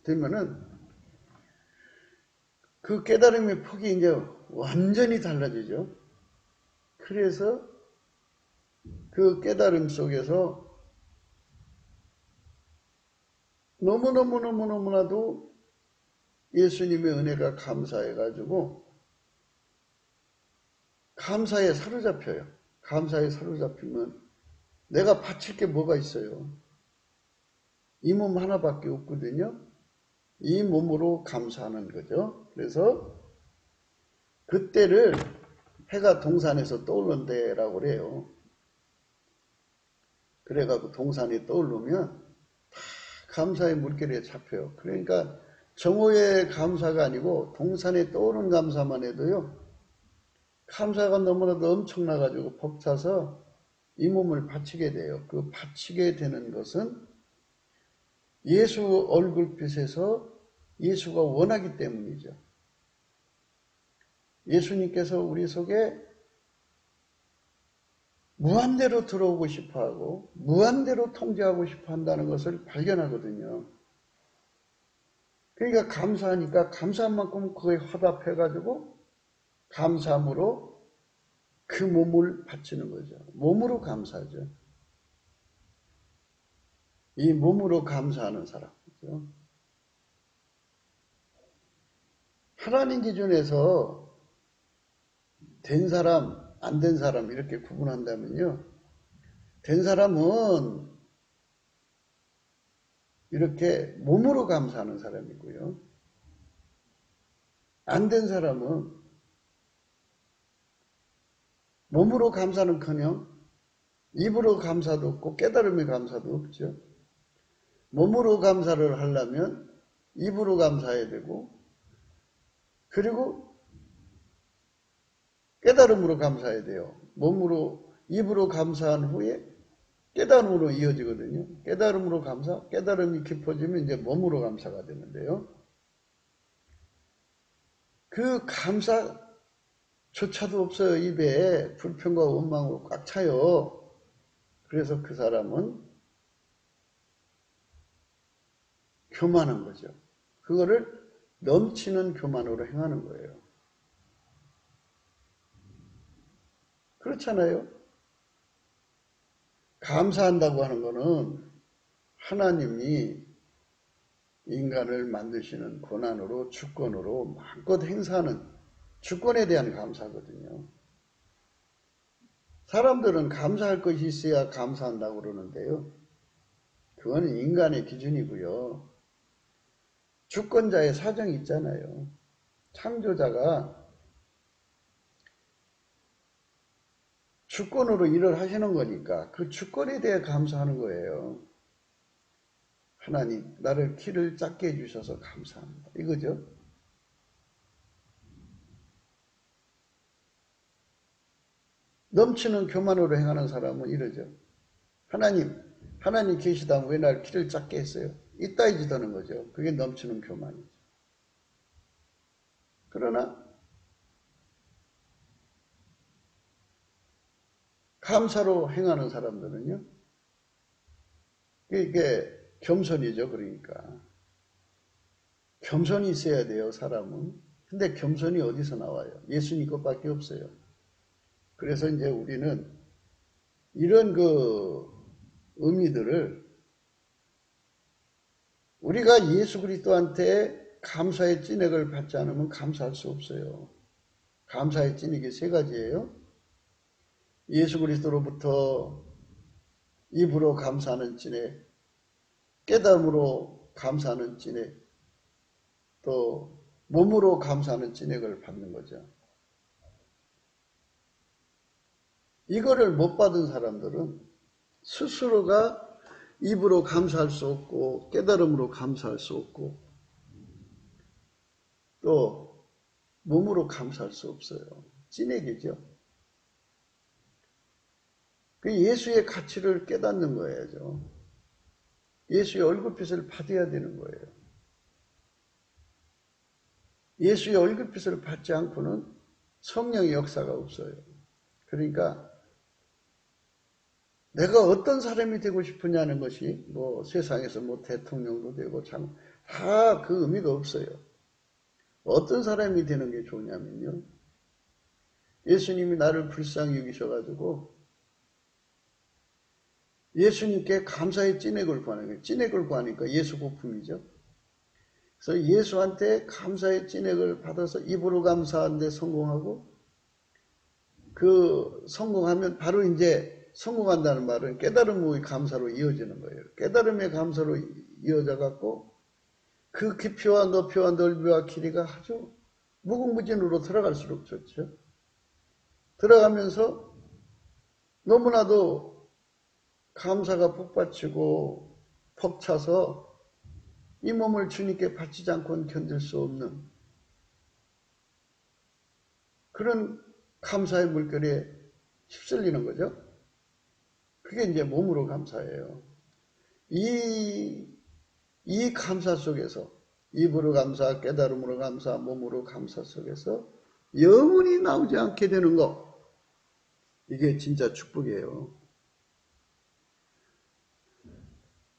되면은 그 깨달음의 폭이 이제 완전히 달라지죠. 그래서 그 깨달음 속에서 너무나도 예수님의 은혜가 감사해가지고 감사에 사로잡혀요. 감사에 사로잡히면 내가 바칠 게 뭐가 있어요. 이 몸 하나밖에 없거든요. 이 몸으로 감사하는 거죠. 그래서 그때를 해가 동산에서 떠오른 데라고 그래요. 그래가지고 동산이 떠오르면 다 감사의 물결에 잡혀요. 그러니까 정오의 감사가 아니고 동산에 떠오른 감사만 해도요. 감사가 너무나도 엄청나가지고 벅차서 이 몸을 바치게 돼요. 그 바치게 되는 것은 예수 얼굴빛에서 예수가 원하기 때문이죠. 예수님께서 우리 속에 무한대로 들어오고 싶어하고 무한대로 통제하고 싶어 한다는 것을 발견하거든요. 그러니까 감사하니까 감사한 만큼 그거에 화답해가지고 감사함으로 그 몸을 바치는 거죠. 몸으로 감사하죠. 이 몸으로 감사하는 사람이죠. 하나님 기준에서 된 사람, 안 된 사람 이렇게 구분한다면요. 된 사람은 이렇게 몸으로 감사하는 사람이고요. 안 된 사람은 몸으로 감사는커녕 입으로 감사도 없고 깨달음의 감사도 없죠. 몸으로 감사를 하려면 입으로 감사해야 되고 그리고 깨달음으로 감사해야 돼요. 몸으로 입으로 감사한 후에 깨달음으로 이어지거든요. 깨달음으로 감사, 깨달음이 깊어지면 이제 몸으로 감사가 되는데요. 그 감사조차도 없어요. 입에 불평과 원망으로 꽉 차요. 그래서 그 사람은 교만한 거죠. 그거를 넘치는 교만으로 행하는 거예요. 그렇잖아요. 감사한다고 하는 거는 하나님이 인간을 만드시는 권한으로 주권으로 마음껏 행사하는 주권에 대한 감사거든요. 사람들은 감사할 것이 있어야 감사한다고 그러는데요. 그거는 인간의 기준이고요. 주권자의 사정이 있잖아요. 창조자가 주권으로 일을 하시는 거니까 그 주권에 대해 감사하는 거예요. 하나님, 나를 키를 작게 해주셔서 감사합니다. 이거죠. 넘치는 교만으로 행하는 사람은 이러죠. 하나님 계시다면 왜 날 키를 작게 했어요? 이따위 짓하는 거죠. 그게 넘치는 교만이죠. 그러나 감사로 행하는 사람들은요. 이게 겸손이죠. 그러니까. 겸손이 있어야 돼요. 사람은. 근데 겸손이 어디서 나와요? 예수님 것밖에 없어요. 그래서 이제 우리는 이런 그 의미들을 우리가 예수 그리스도한테 감사의 찐액을 받지 않으면 감사할 수 없어요. 감사의 찐액이 세 가지예요. 예수 그리스도로부터 입으로 감사하는 찐액, 깨달음으로 감사하는 찐액, 또 몸으로 감사하는 찐액을 받는 거죠. 이거를 못 받은 사람들은 스스로가 입으로 감사할 수 없고 깨달음으로 감사할 수 없고 또 몸으로 감사할 수 없어요. 찐액이죠. 그 예수의 가치를 깨닫는 거예요. 예수의 얼굴빛을 받아야 되는 거예요. 예수의 얼굴빛을 받지 않고는 성령의 역사가 없어요. 그러니까 내가 어떤 사람이 되고 싶으냐는 것이 뭐 세상에서 뭐 대통령도 되고 참 다 그 의미가 없어요. 어떤 사람이 되는 게 좋냐면요. 예수님이 나를 불쌍히 여기셔가지고 예수님께 감사의 찐액을 구하는 거예요. 찐액을 구하니까 예수 고품이죠. 그래서 예수한테 감사의 찐액을 받아서 입으로 감사하는 데 성공하고 그 성공하면 바로 이제 성공한다는 말은 깨달음의 감사로 이어지는 거예요. 깨달음의 감사로 이어져 갖고 그 깊이와 높이와 넓이와 길이가 아주 무궁무진으로 들어갈수록 좋죠. 들어가면서 너무나도 감사가 북받치고 벅차서 이 몸을 주님께 바치지 않고는 견딜 수 없는 그런 감사의 물결에 휩쓸리는 거죠. 그게 이제 몸으로 감사예요. 이 감사 속에서 입으로 감사, 깨달음으로 감사, 몸으로 감사 속에서 영원히 나오지 않게 되는 것. 이게 진짜 축복이에요.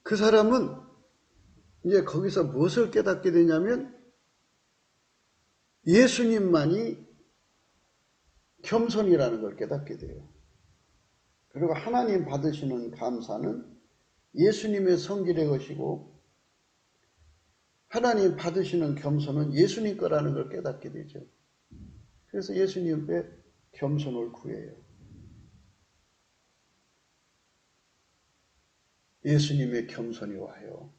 그 사람은 이제 거기서 무엇을 깨닫게 되냐면 예수님만이 겸손이라는 걸 깨닫게 돼요. 그리고 하나님 받으시는 감사는 예수님의 성질의 것이고 하나님 받으시는 겸손은 예수님 거라는 걸 깨닫게 되죠. 그래서 예수님께 겸손을 구해요. 예수님의 겸손이 와요.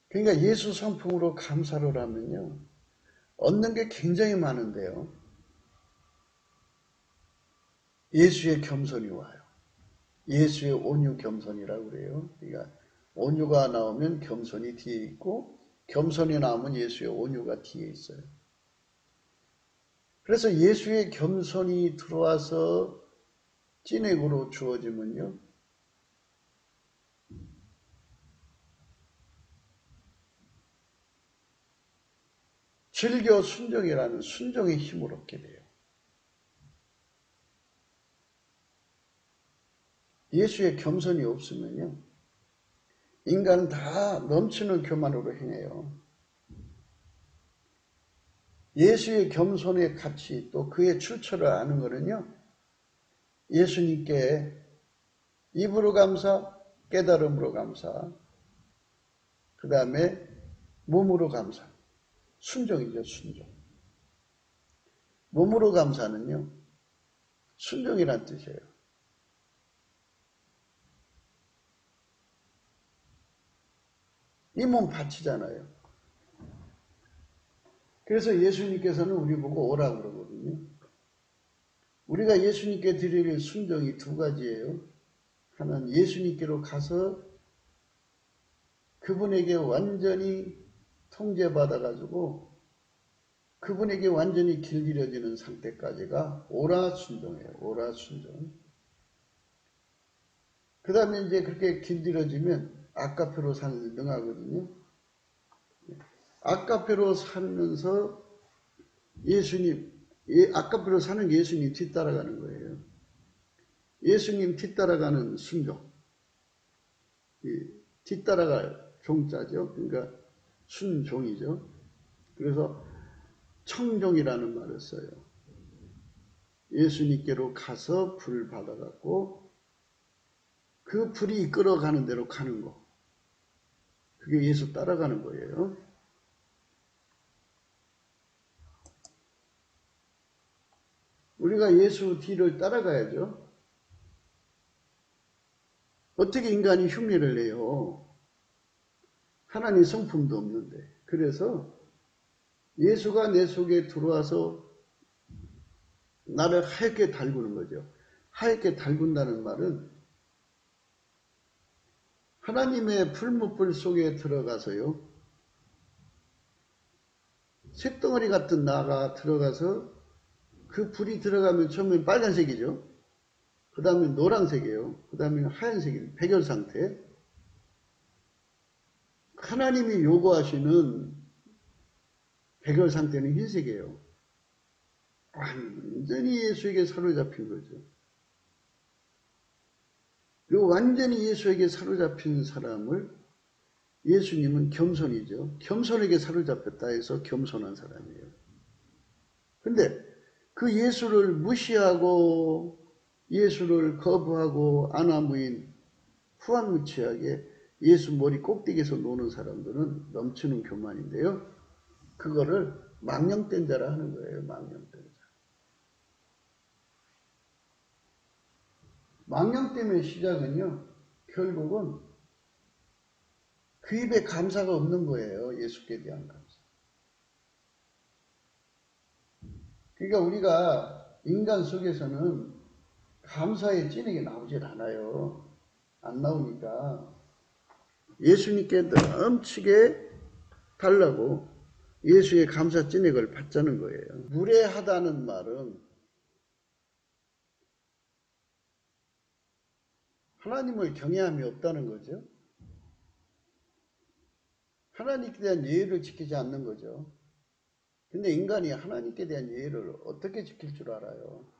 그러니까 예수 성품으로 감사를 하면요. 얻는 게 굉장히 많은데요. 예수의 겸손이 와요. 예수의 온유 겸손이라고 그래요. 그러니까 온유가 나오면 겸손이 뒤에 있고 겸손이 나오면 예수의 온유가 뒤에 있어요. 그래서 예수의 겸손이 들어와서 찐액으로 주어지면요. 즐겨 순종이라는 순종의 힘을 얻게 돼요. 예수의 겸손이 없으면요. 인간은 다 넘치는 교만으로 행해요. 예수의 겸손의 가치 또 그의 출처를 아는 것은요. 예수님께 입으로 감사, 깨달음으로 감사, 그 다음에 몸으로 감사. 순종이죠, 순종. 몸으로 감사는요. 순종이란 뜻이에요. 이 몸 바치잖아요. 그래서 예수님께서는 우리 보고 오라 그러거든요. 우리가 예수님께 드릴 순종이 두 가지예요. 하나는 예수님께로 가서 그분에게 완전히 통제받아가지고 그분에게 완전히 길들여지는 상태까지가 오라 순종이에요. 오라 순종. 그 다음에 이제 그렇게 길들여지면 아까페로 사는 데 능하거든요. 아까페로 살면서 아까페로 사는 예수님 뒤따라가는 거예요. 예수님 뒤따라가는 순종. 뒤따라갈 종자죠. 그러니까 순종이죠. 그래서 청종이라는 말을 써요. 예수님께로 가서 불을 받아갖고 그 불이 이끌어가는 대로 가는 거. 그게 예수 따라가는 거예요. 우리가 예수 뒤를 따라가야죠. 어떻게 인간이 흉내를 내요? 하나님 성품도 없는데. 그래서 예수가 내 속에 들어와서 나를 하얗게 달구는 거죠. 하얗게 달군다는 말은 하나님의 풀무불 속에 들어가서요. 쇳덩어리 같은 나가 들어가서 그 불이 들어가면 처음엔 빨간색이죠. 그 다음에 노란색이에요. 그 다음에 하얀색이에요. 백열 상태. 하나님이 요구하시는 백열 상태는 흰색이에요. 완전히 예수에게 사로잡힌 거죠. 그 완전히 예수에게 사로잡힌 사람을 예수님은 겸손이죠. 겸손에게 사로잡혔다 해서 겸손한 사람이에요. 근데 그 예수를 무시하고 예수를 거부하고 아나무인 후한무치하게 예수 머리 꼭대기에서 노는 사람들은 넘치는 교만인데요. 그거를 망령된 자라 하는 거예요. 망령된 자. 망령됨의 시작은요. 결국은 그 입에 감사가 없는 거예요. 예수께 대한 감사. 그러니까 우리가 인간 속에서는 감사의 찐액이 나오질 않아요. 안 나오니까 예수님께 넘치게 달라고 예수의 감사 찐액을 받자는 거예요. 무례하다는 말은 하나님을 경외함이 없다는 거죠. 하나님께 대한 예의를 지키지 않는 거죠. 근데 인간이 하나님께 대한 예의를 어떻게 지킬 줄 알아요?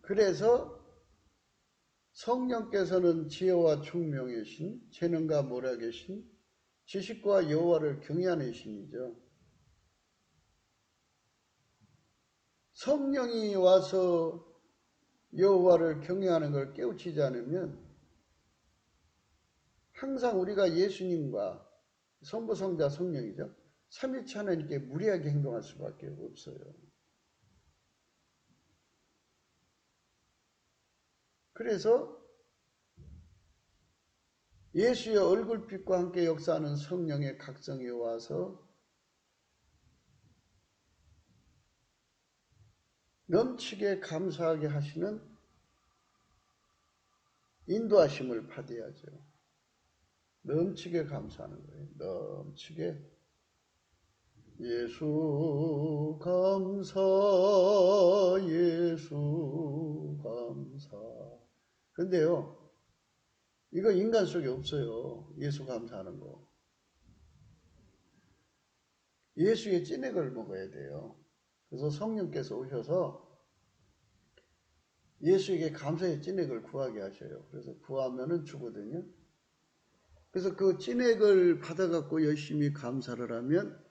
그래서 성령께서는 지혜와 총명의 신, 재능과 모략의 신, 지식과 여호와를 경외하는 신이죠. 성령이 와서 여호와를 경외하는 걸 깨우치지 않으면 항상 우리가 예수님과 성부성자 성령이죠. 삼위일체 하나님께 무례하게 행동할 수밖에 없어요. 그래서 예수의 얼굴빛과 함께 역사하는 성령의 각성이 와서 넘치게 감사하게 하시는 인도하심을 받아야죠. 넘치게 감사하는 거예요. 넘치게 예수 감사 예수 감사. 근데요 이거 인간 속에 없어요. 예수 감사하는 거. 예수의 찐액을 먹어야 돼요. 그래서 성령께서 오셔서 예수에게 감사의 찐액을 구하게 하셔요. 그래서 구하면은 주거든요. 그래서 그 찐액을 받아갖고 열심히 감사를 하면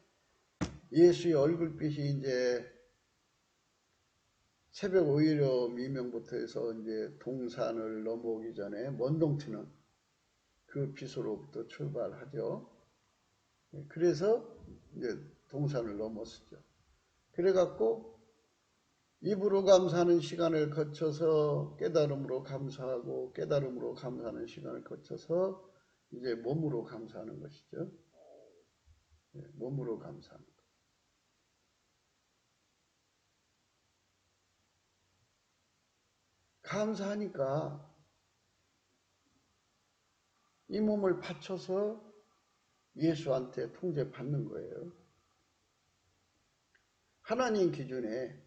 예수의 얼굴빛이 이제 새벽 오히려 미명부터 해서 이제 동산을 넘어오기 전에 먼동치는 그 빛으로부터 출발하죠. 그래서 이제 동산을 넘었었죠. 그래갖고 입으로 감사하는 시간을 거쳐서 깨달음으로 감사하고 깨달음으로 감사하는 시간을 거쳐서 이제 몸으로 감사하는 것이죠. 몸으로 감사하는 것. 감사하니까 이 몸을 바쳐서 예수한테 통제받는 거예요. 하나님 기준에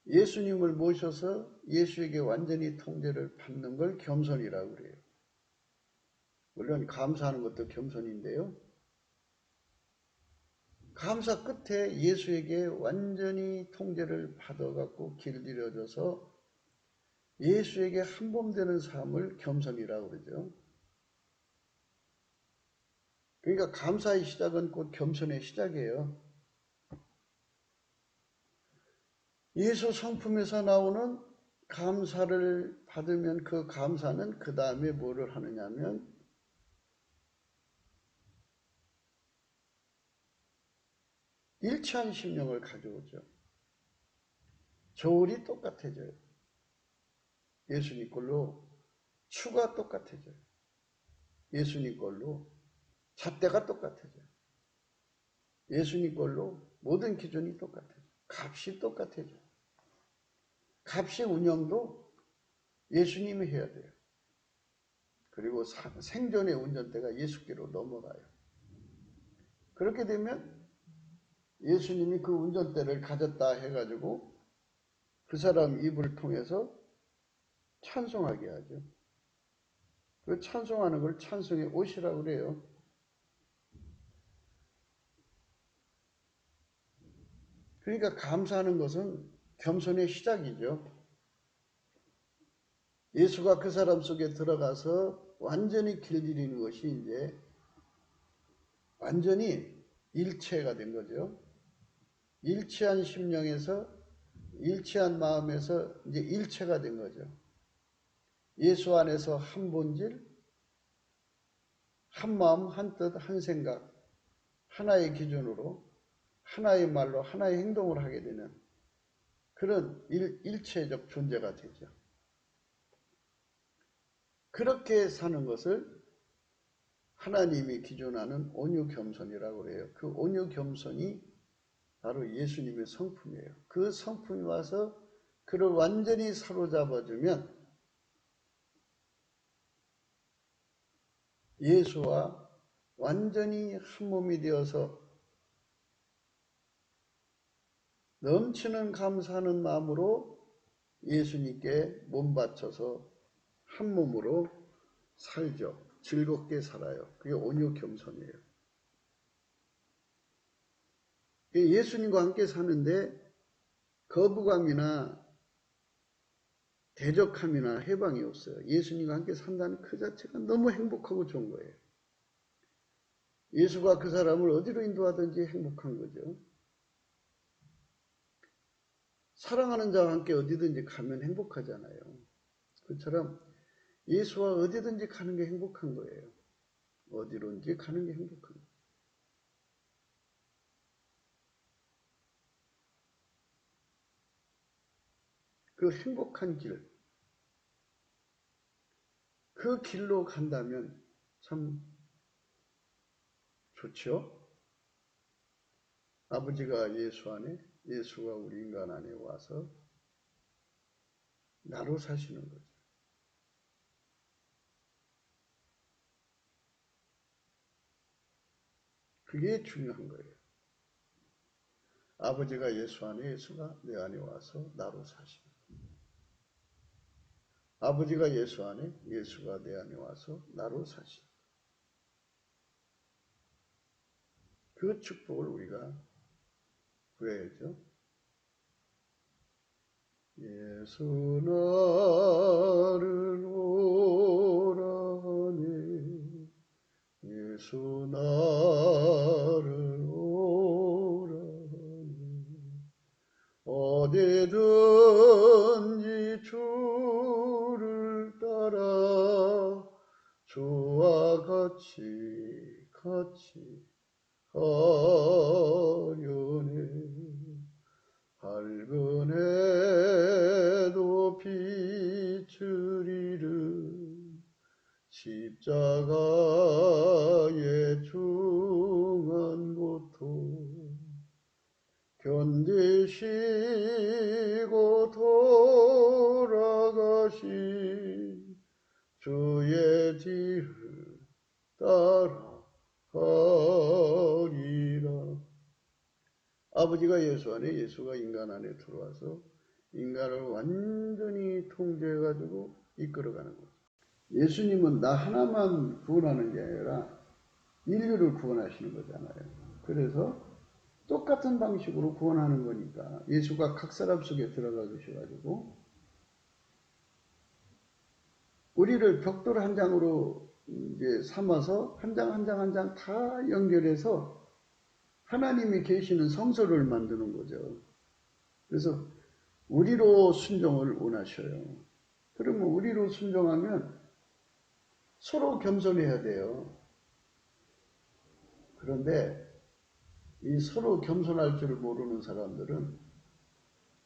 예수님을 모셔서 예수에게 완전히 통제를 받는 걸 겸손이라고 그래요. 물론 감사하는 것도 겸손인데요. 감사 끝에 예수에게 완전히 통제를 받아갖고 길들여져서 예수에게 한몸되는 삶을 겸손이라고 그러죠. 그러니까 감사의 시작은 곧 겸손의 시작이에요. 예수 성품에서 나오는 감사를 받으면 그 감사는 그 다음에 뭐를 하느냐면 일치한 심령을 가져오죠. 저울이 똑같아져요. 예수님 걸로 추가 똑같아져요. 예수님 걸로 잣대가 똑같아져요. 예수님 걸로 모든 기준이 똑같아져요. 값이 똑같아져요. 값의 운영도 예수님이 해야 돼요. 그리고 생존의 운전대가 예수께로 넘어가요. 그렇게 되면 예수님이 그 운전대를 가졌다 해가지고 그 사람 입을 통해서 찬송하게 하죠. 그 찬송하는 걸 찬송의 옷이라고 그래요. 그러니까 감사하는 것은 겸손의 시작이죠. 예수가 그 사람 속에 들어가서 완전히 길들이는 것이 이제 완전히 일체가 된 거죠. 일치한 심령에서 일치한 마음에서 이제 일체가 된 거죠. 예수 안에서 한 본질, 한 마음, 한 뜻, 한 생각, 하나의 기준으로 하나의 말로 하나의 행동을 하게 되는 그런 일체적 존재가 되죠. 그렇게 사는 것을 하나님이 기준하는 온유 겸손이라고 그래요. 그 온유 겸손이 바로 예수님의 성품이에요. 그 성품이 와서 그를 완전히 사로잡아주면 예수와 완전히 한 몸이 되어서 넘치는 감사하는 마음으로 예수님께 몸 바쳐서 한 몸으로 살죠. 즐겁게 살아요. 그게 온유 겸손이에요. 예수님과 함께 사는데 거부감이나 대적함이나 해방이 없어요. 예수님과 함께 산다는 그 자체가 너무 행복하고 좋은 거예요. 예수가 그 사람을 어디로 인도하든지 행복한 거죠. 사랑하는 자와 함께 어디든지 가면 행복하잖아요. 그처럼 예수와 어디든지 가는 게 행복한 거예요. 어디론지 가는 게 행복한 거예요. 그 행복한 길, 그 길로 간다면 참 좋죠. 아버지가 예수 안에, 예수가 우리 인간 안에 와서 나로 사시는 거죠. 그게 중요한 거예요. 아버지가 예수 안에, 예수가 내 안에 와서 나로 사시는 거예요. 아버지가 예수 안에, 예수가 내 안에 와서 나로 사시는 거예요. 그 축복을 우리가 구해야죠. 예수 나를 오라니 예수 나를 오라니 어디든지 주를 따라 주와 같이 하려네 밝은 해도 빛을 잃은 십자가의 중한 고통 견디시고 돌아가신 주의 뒤를 따라가리라. 아버지가 예수 안에 예수가 인간 안에 들어와서 인간을 완전히 통제해가지고 이끌어가는 거죠. 예수님은 나 하나만 구원하는 게 아니라 인류를 구원하시는 거잖아요. 그래서 똑같은 방식으로 구원하는 거니까 예수가 각 사람 속에 들어가 계셔가지고 우리를 벽돌 한 장으로 이제 삼아서 한 장 한 장 한 장 다 연결해서 하나님이 계시는 성소를 만드는 거죠. 그래서 우리로 순종을 원하셔요. 그러면 우리로 순종하면 서로 겸손해야 돼요. 그런데 이 서로 겸손할 줄 모르는 사람들은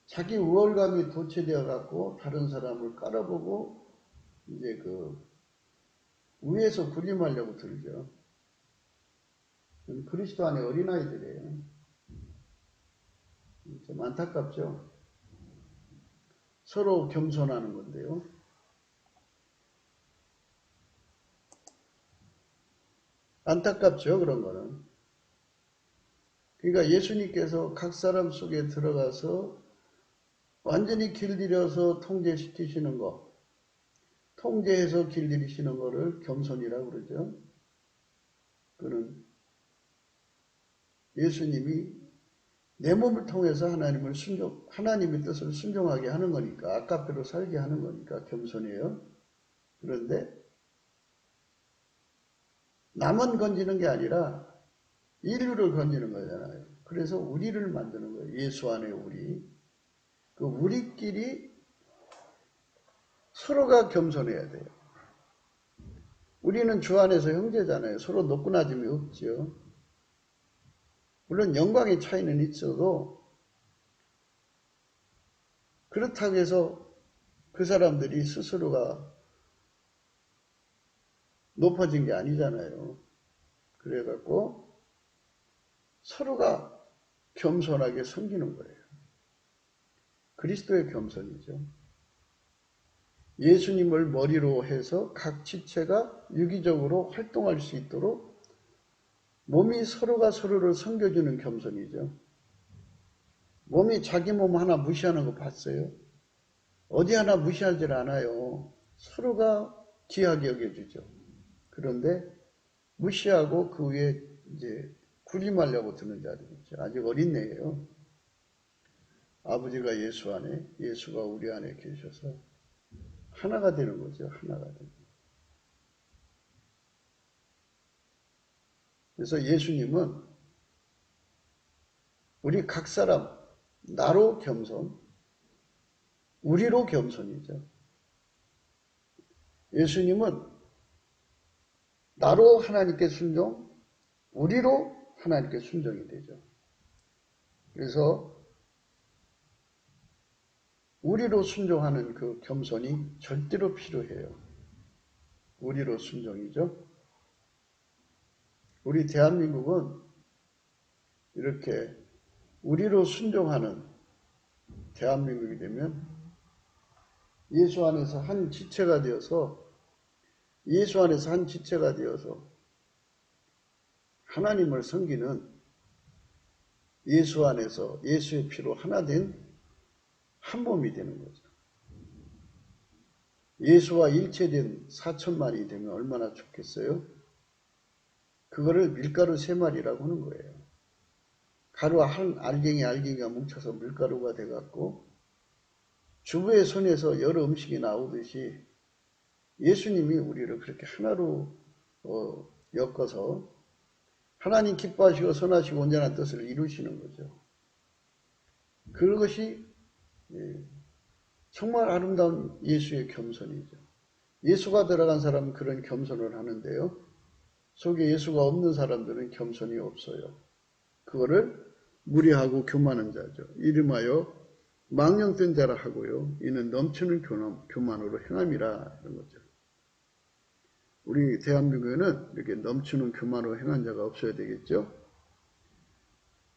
자기 우월감이 도취되어 갖고 다른 사람을 깔아보고 이제 그 위에서 군림하려고 들죠. 그리스도 안에 어린아이들이에요. 좀 안타깝죠. 서로 겸손하는 건데요. 안타깝죠, 그런 거는. 그러니까 예수님께서 각 사람 속에 들어가서 완전히 길들여서 통제시키시는 거, 통제해서 길들이시는 거를 겸손이라고 그러죠. 그는 예수님이 내 몸을 통해서 하나님의 뜻을 순종하게 하는 거니까, 아까대로 살게 하는 거니까 겸손해요. 그런데 남은 건지는 게 아니라 인류를 건지는 거잖아요. 그래서 우리를 만드는 거예요. 예수 안에 우리. 그 우리끼리 서로가 겸손해야 돼요. 우리는 주 안에서 형제잖아요. 서로 높고 낮음이 없죠. 물론 영광의 차이는 있어도 그렇다고 해서 그 사람들이 스스로가 높아진 게 아니잖아요. 그래갖고 서로가 겸손하게 섬기는 거예요. 그리스도의 겸손이죠. 예수님을 머리로 해서 각 지체가 유기적으로 활동할 수 있도록 몸이 서로가 서로를 섬겨주는 겸손이죠. 몸이 자기 몸 하나 무시하는 거 봤어요? 어디 하나 무시하질 않아요. 서로가 귀하게 여겨주죠. 그런데 무시하고 그 위에 이제 군림하려고 드는 자들이 있죠. 아직 어린애예요. 아버지가 예수 안에, 예수가 우리 안에 계셔서 하나가 되는 거죠. 하나가 되는 거죠. 그래서 예수님은 우리 각 사람 나로 겸손, 우리로 겸손이죠. 예수님은 나로 하나님께 순종, 우리로 하나님께 순종이 되죠. 그래서 우리로 순종하는 그 겸손이 절대로 필요해요. 우리로 순종이죠. 우리 대한민국은 이렇게 우리로 순종하는 대한민국이 되면 예수 안에서 한 지체가 되어서 하나님을 섬기는 예수 안에서 예수의 피로 하나 된 한 몸이 되는 거죠. 예수와 일체된 4천만이 되면 얼마나 좋겠어요? 그거를 밀가루 3마리라고 하는 거예요. 가루 한 알갱이가 뭉쳐서 밀가루가 돼갖고 주부의 손에서 여러 음식이 나오듯이 예수님이 우리를 그렇게 하나로 엮어서 하나님 기뻐하시고 선하시고 온전한 뜻을 이루시는 거죠. 그것이 정말 아름다운 예수의 겸손이죠. 예수가 들어간 사람은 그런 겸손을 하는데요. 속에 예수가 없는 사람들은 겸손이 없어요. 그거를 무리하고 교만한 자죠. 이름하여 망령된 자라 하고요. 이는 넘치는 교만으로 행함이라 이런 거죠. 우리 대한민국에는 이렇게 넘치는 교만으로 행한 자가 없어야 되겠죠.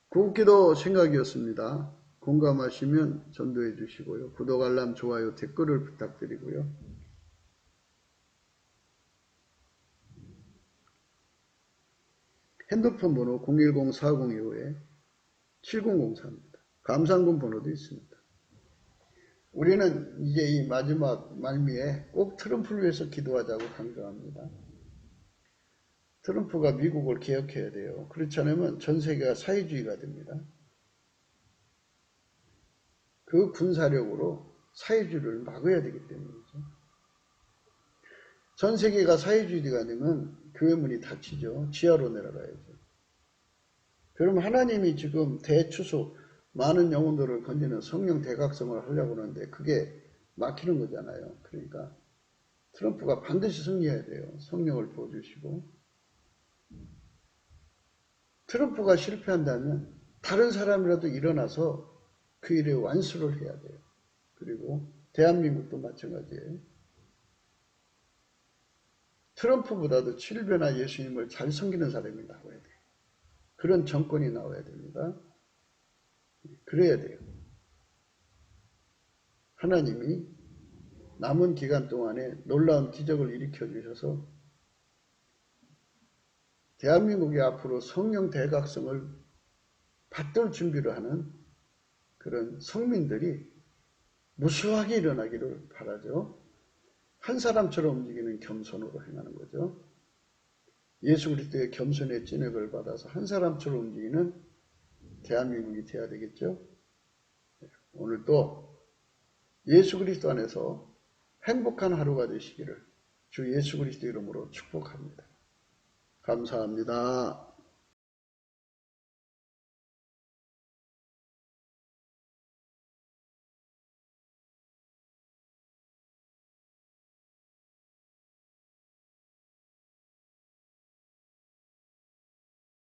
구기도 생각이었습니다. 공감하시면 전도해 주시고요. 구독, 알람, 좋아요, 댓글을 부탁드리고요. 핸드폰 번호 010-4025-7004입니다. 감상금 번호도 있습니다. 우리는 이제 이 마지막 말미에 꼭 트럼프를 위해서 기도하자고 강조합니다. 트럼프가 미국을 개혁해야 돼요. 그렇지 않으면 전 세계가 사회주의가 됩니다. 그 군사력으로 사회주의를 막아야 되기 때문이죠. 전 세계가 사회주의가 되면 교회 문이 닫히죠. 지하로 내려가야죠. 그럼 하나님이 지금 대추수 많은 영혼들을 건지는 성령 대각성을 하려고 하는데 그게 막히는 거잖아요. 그러니까 트럼프가 반드시 승리해야 돼요. 성령을 부어주시고 트럼프가 실패한다면 다른 사람이라도 일어나서 그 일에 완수를 해야 돼요. 그리고 대한민국도 마찬가지예요. 트럼프보다도 7배나 예수님을 잘 섬기는 사람이 나와야 돼요. 그런 정권이 나와야 됩니다. 그래야 돼요. 하나님이 남은 기간 동안에 놀라운 기적을 일으켜 주셔서 대한민국이 앞으로 성령 대각성을 받들 준비를 하는 그런 성민들이 무수하게 일어나기를 바라죠. 한 사람처럼 움직이는 겸손으로 행하는 거죠. 예수 그리스도의 겸손의 진액을 받아서 한 사람처럼 움직이는 대한민국이 되어야 되겠죠. 오늘도 예수 그리스도 안에서 행복한 하루가 되시기를 주 예수 그리스도 이름으로 축복합니다. 감사합니다.